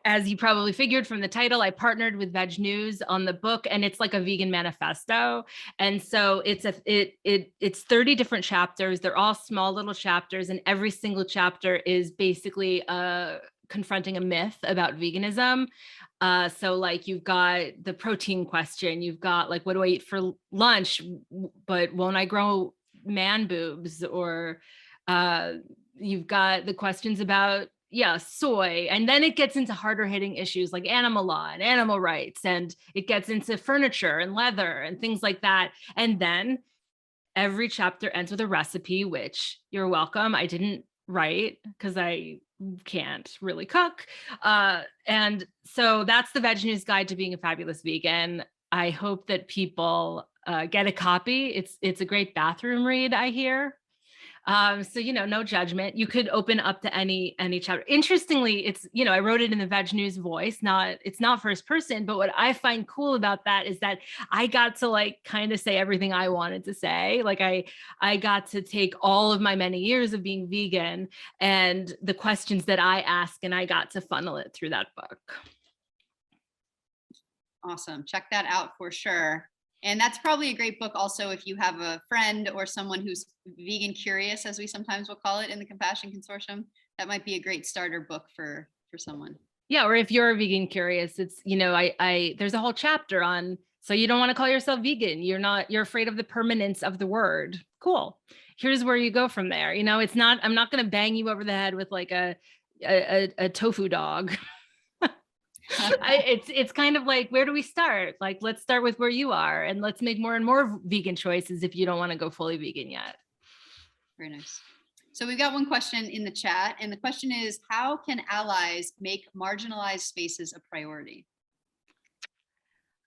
as you probably figured from the title, I partnered with VegNews on the book, and it's like a vegan manifesto. And so it's 30 different chapters. They're all small little chapters, and every single chapter is basically confronting a myth about veganism. So like you've got the protein question, you've got like, what do I eat for lunch, but won't I grow man boobs? Or you've got the questions about, soy. And then it gets into harder hitting issues like animal law and animal rights. And it gets into furniture and leather and things like that. And then every chapter ends with a recipe, which you're welcome. I didn't write because I can't really cook. And so that's the VegNews Guide to Being a Fabulous Vegan. I hope that people get a copy. It's a great bathroom read, I hear. So, no judgment. You could open up to any chapter. Interestingly, it's, I wrote it in the VegNews voice, it's not first person, but what I find cool about that is that I got to like kind of say everything I wanted to say. Like I got to take all of my many years of being vegan and the questions that I ask, and I got to funnel it through that book. Awesome. Check that out for sure. And that's probably a great book also if you have a friend or someone who's vegan curious, as we sometimes will call it in the Compassion Consortium. That might be a great starter book for someone. Yeah, or if you're a vegan curious, it's, there's a whole chapter on, so you don't want to call yourself vegan. You're afraid of the permanence of the word. Cool. Here's where you go from there. I'm not going to bang you over the head with like a tofu dog. It's kind of like, where do we start? Like, let's start with where you are and let's make more and more vegan choices if you don't want to go fully vegan yet. Very nice. So we've got one question in the chat, and the question is, how can allies make marginalized spaces a priority?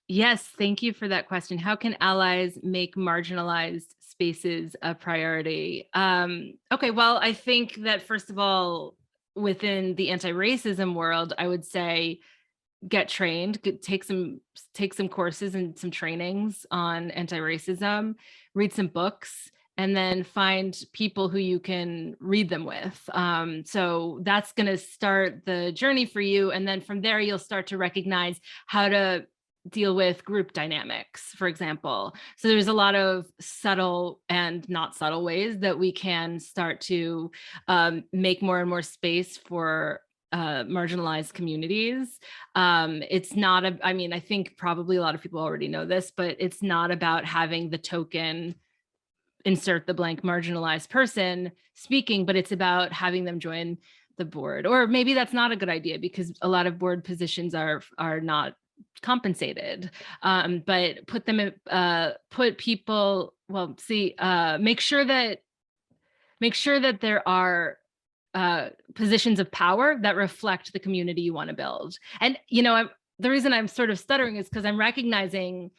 Yes, thank you for that question. How can allies make marginalized spaces a priority? Okay, well, I think that first of all, within the anti-racism world, I would say get trained, take some courses and some trainings on anti-racism, read some books, and then find people who you can read them with. So that's going to start the journey for you. And then from there, you'll start to recognize how to deal with group dynamics, for example. So there's a lot of subtle and not subtle ways that we can start to make more and more space for marginalized communities. It's not, I think probably a lot of people already know this, but it's not about having the token insert the blank marginalized person speaking, but it's about having them join the board. Or maybe that's not a good idea because a lot of board positions are not compensated, but put them in, put people, make sure that there are positions of power that reflect the community you want to build. And, the reason I'm sort of stuttering is because I'm recognizing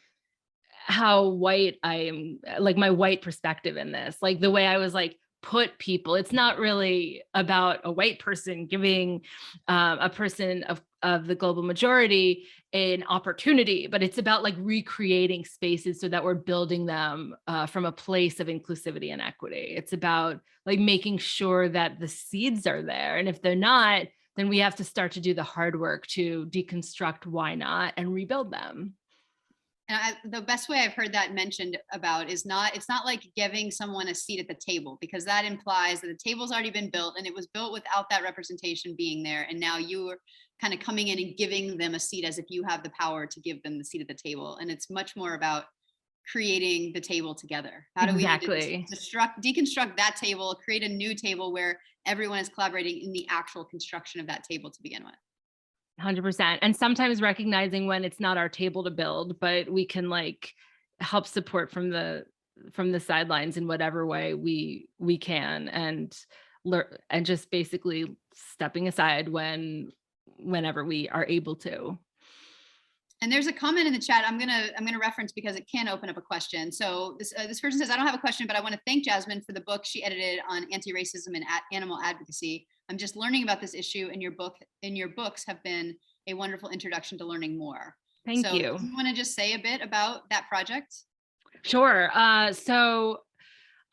how white I am, like my white perspective in this, like the way I was like, put people, it's not really about a white person giving a person of the global majority an opportunity, but it's about like recreating spaces so that we're building them from a place of inclusivity and equity. It's about like making sure that the seeds are there. And if they're not, then we have to start to do the hard work to deconstruct why not and rebuild them. And the best way I've heard that mentioned about is it's not like giving someone a seat at the table, because that implies that the table's already been built and it was built without that representation being there. And now you're kind of coming in and giving them a seat as if you have the power to give them the seat at the table. And it's much more about creating the table together. How do we deconstruct that table, create a new table where everyone is collaborating in the actual construction of that table to begin with? 100%. And sometimes recognizing when it's not our table to build, but we can like help support from the sidelines in whatever way we can, and just basically stepping aside whenever we are able to. And there's a comment in the chat I'm gonna reference because it can open up a question. So this person says, I don't have a question, but I want to thank Jasmin for the book she edited on anti-racism and animal advocacy. I'm just learning about this issue, and your books have been a wonderful introduction to learning more. Thank So you. do you want to just say a bit about that project? Sure. So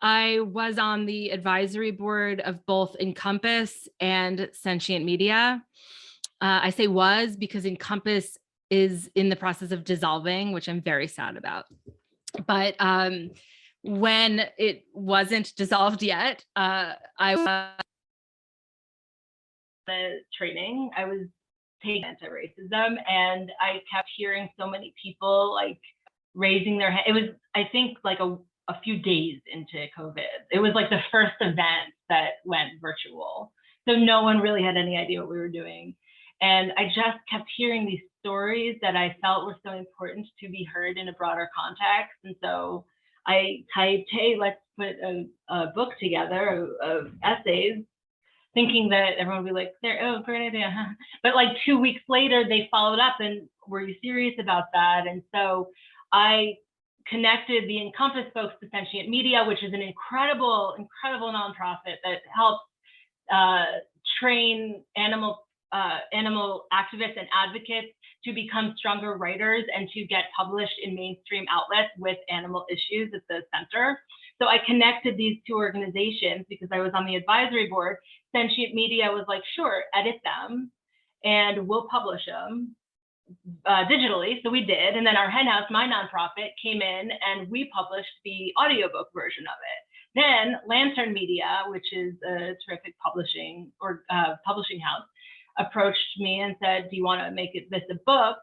I was on the advisory board of both Encompass and Sentient Media. I say was because Encompass is in the process of dissolving, which I'm very sad about. But when it wasn't dissolved yet, I was the training. I was taking antiracism, and I kept hearing so many people like raising their hand. It was, I think, like a few days into COVID. It was like the first event that went virtual. So no one really had any idea what we were doing. And I just kept hearing these stories that I felt were so important to be heard in a broader context. And so I typed, hey, let's put a book together of essays, thinking that everyone would be like, oh, great idea. But like 2 weeks later, they followed up and were you serious about that? And so I connected the Encompass folks to Sentient Media, which is an incredible, incredible nonprofit that helps train animal activists and advocates to become stronger writers and to get published in mainstream outlets with animal issues at the center. So I connected these two organizations because I was on the advisory board. Sentient Media was like, sure, edit them and we'll publish them digitally. So we did. And then our Hen House, my nonprofit, came in and we published the audiobook version of it. Then Lantern Media, which is a terrific publishing house, approached me and said, do you want to make this a book?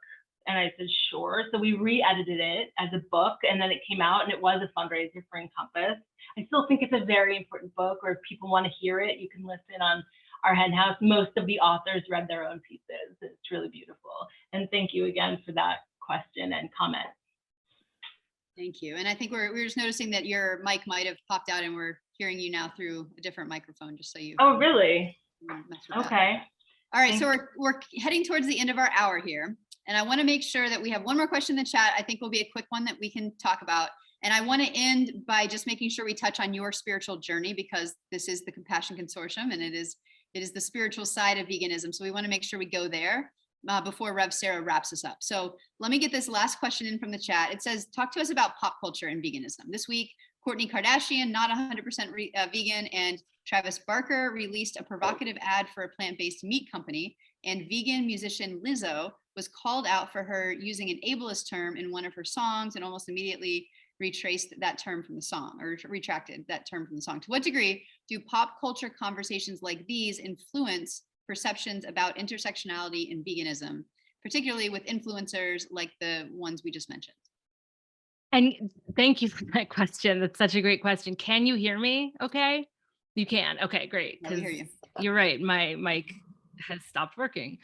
And I said, sure. So we re-edited it as a book, and then it came out, and it was a fundraiser for Encompass. I still think it's a very important book, or if people want to hear it, you can listen on our Hen House. Most of the authors read their own pieces. It's really beautiful. And thank you again for that question and comment. Thank you. And I think we're just noticing that your mic might have popped out, and we're hearing you now through a different microphone, just so you. Oh, really? Okay. All right, so we're heading towards the end of our hour here, and I want to make sure that we have one more question in the chat. I think will be a quick one that we can talk about. And I want to end by just making sure we touch on your spiritual journey, because this is the Compassion Consortium, and it is the spiritual side of veganism. So we want to make sure we go there before Rev Sarah wraps us up. So let me get this last question in from the chat. It says, talk to us about pop culture and veganism. This week, Kourtney Kardashian, not 100% vegan, and Travis Barker released a provocative ad for a plant-based meat company, and vegan musician Lizzo was called out for her using an ableist term in one of her songs, and almost immediately retraced that term from the song, or retracted that term from the song. To what degree do pop culture conversations like these influence perceptions about intersectionality and veganism, particularly with influencers like the ones we just mentioned? And thank you for that question. That's such a great question. Can you hear me okay? You can. Okay, great. Yeah, we hear you. You're right. My mic has stopped working.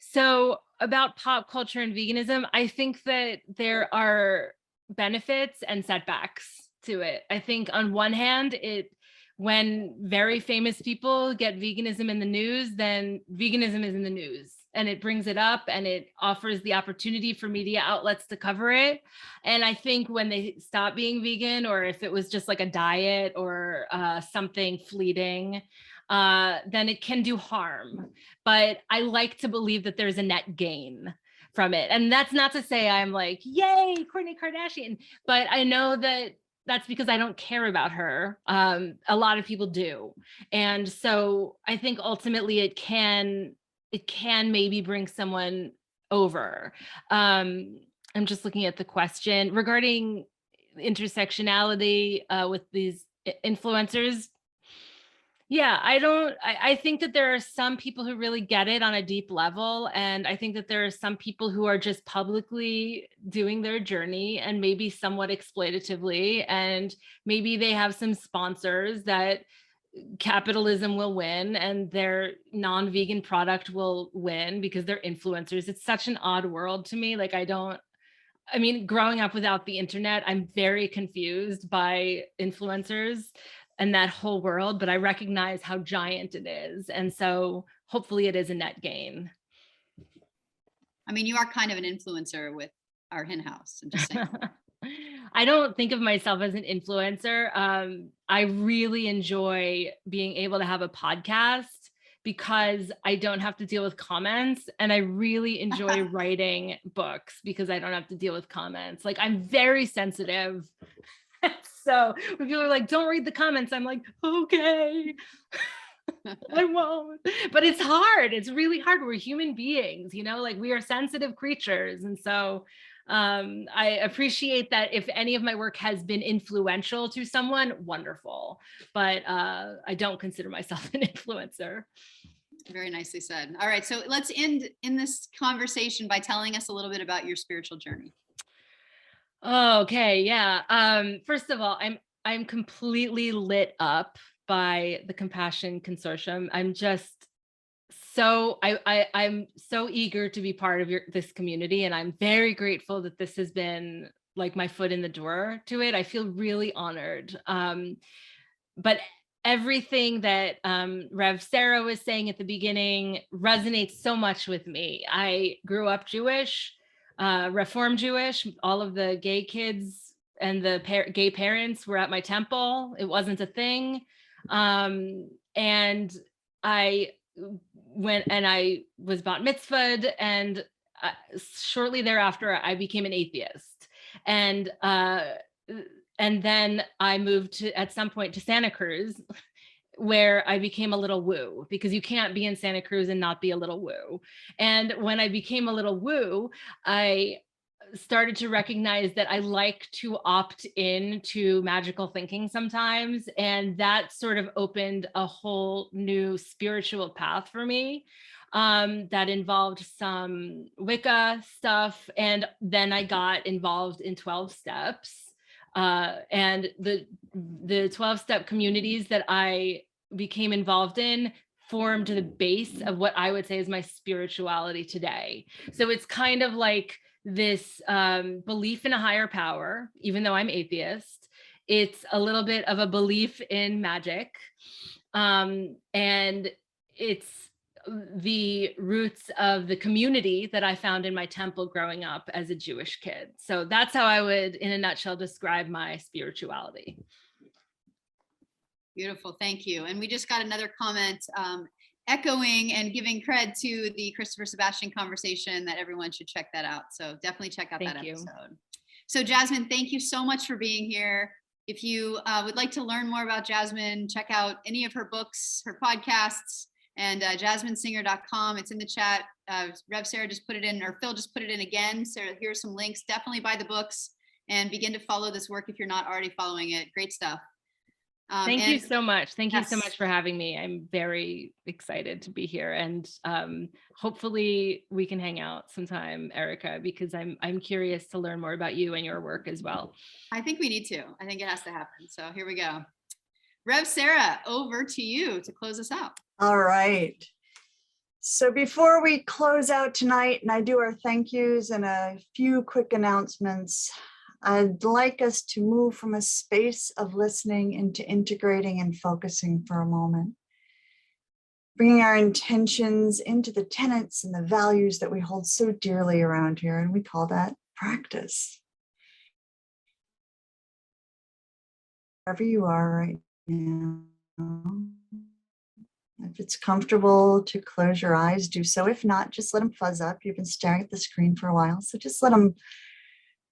So about pop culture and veganism, I think that there are benefits and setbacks to it. I think on one hand, when very famous people get veganism in the news, then veganism is in the news, and it brings it up and it offers the opportunity for media outlets to cover it. And I think when they stop being vegan, or if it was just like a diet or something fleeting, then it can do harm. But I like to believe that there's a net gain from it. And that's not to say I'm like, yay, Kourtney Kardashian, but I know that that's because I don't care about her. A lot of people do. And so I think ultimately it can maybe bring someone over. I'm just looking at the question regarding intersectionality with these influencers. Yeah, I think that there are some people who really get it on a deep level. And I think that there are some people who are just publicly doing their journey, and maybe somewhat exploitatively, and maybe they have some sponsors that capitalism will win and their non-vegan product will win because they're influencers. It's such an odd world to me. Like, I mean, growing up without the internet, I'm very confused by influencers and that whole world, but I recognize how giant it is. And so hopefully it is a net gain. I mean, you are kind of an influencer with our Hen House, I'm just saying. I don't think of myself as an influencer. I really enjoy being able to have a podcast because I don't have to deal with comments. And I really enjoy writing books because I don't have to deal with comments. Like, I'm very sensitive. So when people are like, don't read the comments, I'm like, okay. I won't. But it's hard. It's really hard. We're human beings, like we are sensitive creatures. And so I appreciate that if any of my work has been influential to someone, wonderful. But I don't consider myself an influencer. Very nicely said. All right. So let's end in this conversation by telling us a little bit about your spiritual journey. Okay. Yeah. First of all, I'm completely lit up by the Compassion Consortium. I'm just I'm so eager to be part of this community, and I'm very grateful that this has been like my foot in the door to it. I feel really honored. But everything that Rev Sarah was saying at the beginning resonates so much with me. I grew up Jewish, Reform Jewish. All of the gay kids and the gay parents were at my temple. It wasn't a thing. And I went and I was bat mitzvahed, and shortly thereafter I became an atheist. And then I moved at some point to Santa Cruz, where I became a little woo, because you can't be in Santa Cruz and not be a little woo. And when I became a little woo, I started to recognize that I like to opt in to magical thinking sometimes. And that sort of opened a whole new spiritual path for me that involved some Wicca stuff. And then I got involved in 12 steps. And the 12-step communities that I became involved in formed the base of what I would say is my spirituality today. So it's kind of like this belief in a higher power, even though I'm atheist. It's a little bit of a belief in magic. And it's the roots of the community that I found in my temple growing up as a Jewish kid. So that's how I would, in a nutshell, describe my spirituality. Beautiful, thank you. And we just got another comment echoing and giving cred to the Christopher Sebastian conversation, that everyone should check that out. So definitely check out that episode. So Jasmin, thank you so much for being here. If you would like to learn more about Jasmin, check out any of her books, her podcasts, and jasminsinger.com. It's in the chat. Rev Sarah just put it in, or Phil just put it in again. So here's some links. Definitely buy the books and begin to follow this work if you're not already following it. Great stuff. Thank you so much. Thank you so much for having me. I'm very excited to be here, and hopefully we can hang out sometime, Erica, because I'm curious to learn more about you and your work as well. I think we need to. I think it has to happen. So here we go. Rev Sarah, over to you to close us out. All right. So before we close out tonight, and I do our thank yous and a few quick announcements, I'd like us to move from a space of listening into integrating and focusing for a moment, bringing our intentions into the tenets and the values that we hold so dearly around here, and we call that practice. Wherever you are right now, if it's comfortable to close your eyes, do so. If not, just let them fuzz up. You've been staring at the screen for a while, so just let them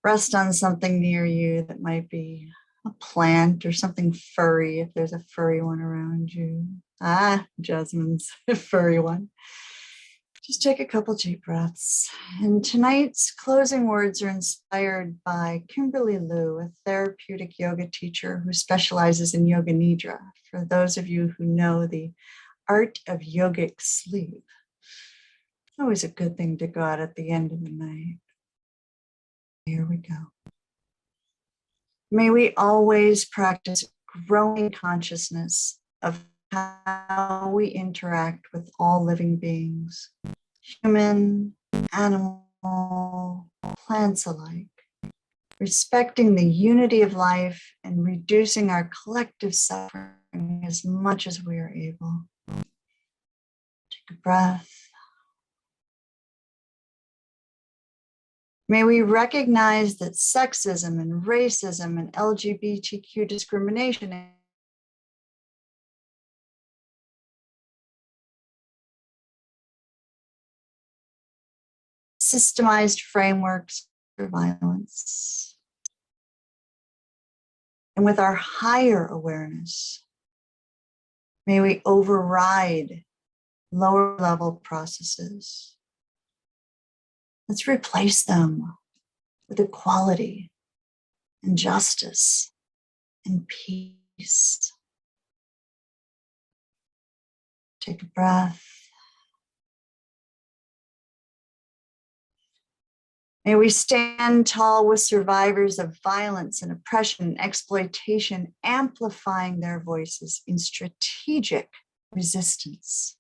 rest on something near you that might be a plant or something furry, if there's a furry one around you. Jasmin's a furry one. Just take a couple deep breaths. And tonight's closing words are inspired by Kimberly Liu, a therapeutic yoga teacher who specializes in yoga nidra, for those of you who know the art of yogic sleep. Always a good thing to go out at the end of the night. Here we go. May we always practice growing consciousness of how we interact with all living beings, human, animal, plants alike, respecting the unity of life and reducing our collective suffering as much as we are able. Take a breath. May we recognize that sexism and racism and LGBTQ discrimination systemized frameworks for violence. And with our higher awareness, may we override lower level processes. Let's replace them with equality and justice and peace. Take a breath. May we stand tall with survivors of violence and oppression and exploitation, amplifying their voices in strategic resistance.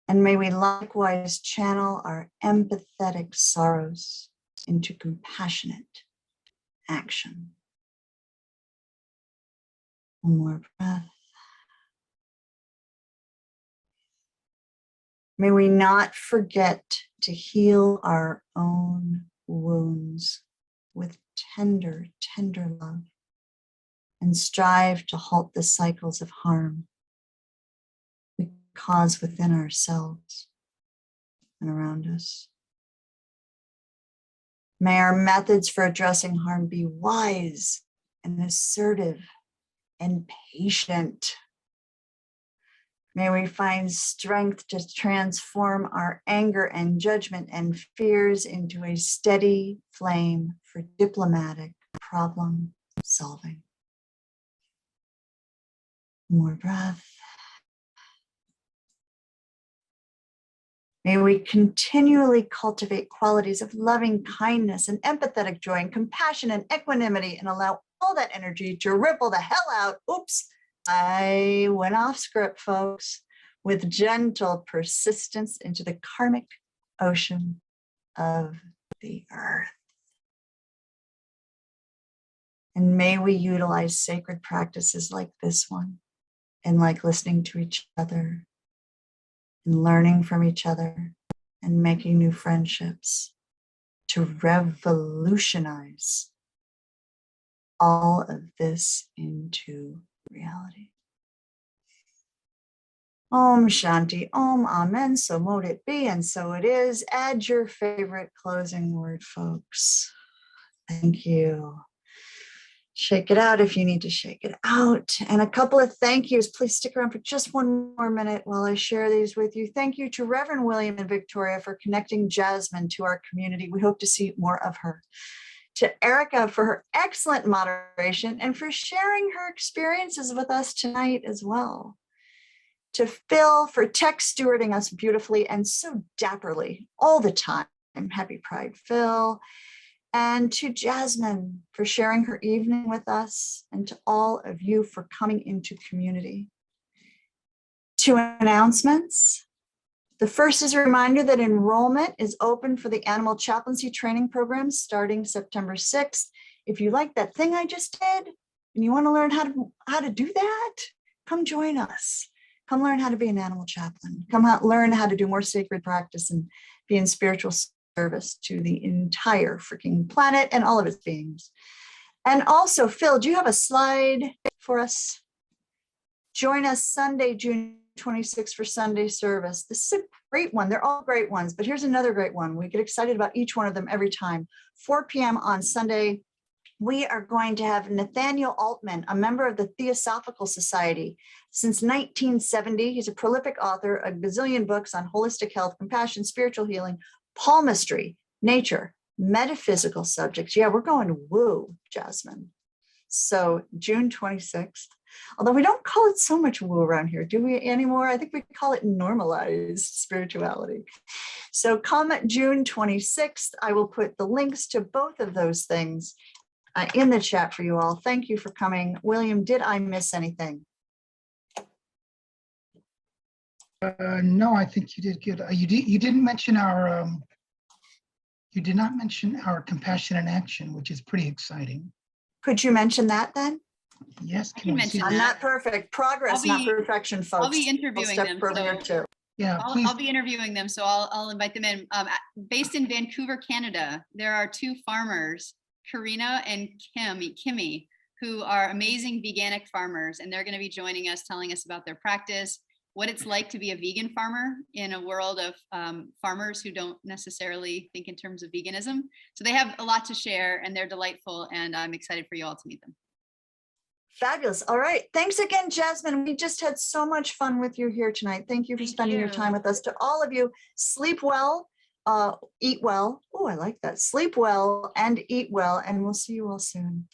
And may we likewise channel our empathetic sorrows into compassionate action. One more breath. May we not forget to heal our own wounds with tender, tender love and strive to halt the cycles of harm we cause within ourselves and around us. May our methods for addressing harm be wise and assertive and patient. May we find strength to transform our anger and judgment and fears into a steady flame for diplomatic problem solving. More breath. May we continually cultivate qualities of loving kindness and empathetic joy and compassion and equanimity and allow all that energy to ripple the hell out. Oops. I went off script, folks, with gentle persistence into the karmic ocean of the earth. And may we utilize sacred practices like this one, and like listening to each other, and learning from each other, and making new friendships to revolutionize all of this into reality. Om Shanti, Om Amen, so mote it be, and so it is. Add your favorite closing word, folks. Thank you. Shake it out if you need to shake it out. And a couple of thank yous. Please stick around for just one more minute while I share these with you. Thank you to Reverend William and Victoria for connecting Jasmin to our community. We hope to see more of her. To Erica for her excellent moderation and for sharing her experiences with us tonight as well. To Phil for tech stewarding us beautifully and so dapperly all the time. Happy Pride, Phil. And to Jasmin for sharing her evening with us, and to all of you for coming into community. 2 announcements. The first is a reminder that enrollment is open for the Animal Chaplaincy Training Program starting September 6th. If you like that thing I just did and you want to learn how to do that, come join us. Come learn how to be an animal chaplain. Come learn how to do more sacred practice and be in spiritual service to the entire freaking planet and all of its beings. And also, Phil, do you have a slide for us? Join us Sunday, June 26th for Sunday service. This is a great one. They're all great ones, but here's another great one. We get excited about each one of them every time. 4 p.m. on Sunday, we are going to have Nathaniel Altman, a member of the Theosophical Society. Since 1970, he's a prolific author, a gazillion books on holistic health, compassion, spiritual healing, palmistry, nature, metaphysical subjects. Yeah, we're going woo, Jasmin. So June 26th, although we don't call it so much woo around here, do we anymore? I think we call it normalized spirituality. So come June 26th, I will put the links to both of those things in the chat for you all. Thank you for coming. William, did I miss anything? No, I think you did good. You didn't mention our, you did not mention our compassion in action, which is pretty exciting. Could you mention that then? Yes, I can mention I'm that. not perfect. Progress, not perfection, folks. I'll be interviewing them. Step further So too. Yeah, I'll, please. I'll be interviewing them, so I'll invite them in. Based in Vancouver, Canada, there are two farmers, Karina and Kimmy, who are amazing veganic farmers, and they're going to be joining us, telling us about their practice, what it's like to be a vegan farmer in a world of farmers who don't necessarily think in terms of veganism. So they have a lot to share, and they're delightful, and I'm excited for you all to meet them. Fabulous. All right. Thanks again, Jasmine. We just had so much fun with you here tonight. Thank you for Thank spending your you. time with us. To all of you, sleep well, eat well. Oh, I like that. Sleep well and eat well, and we'll see you all soon.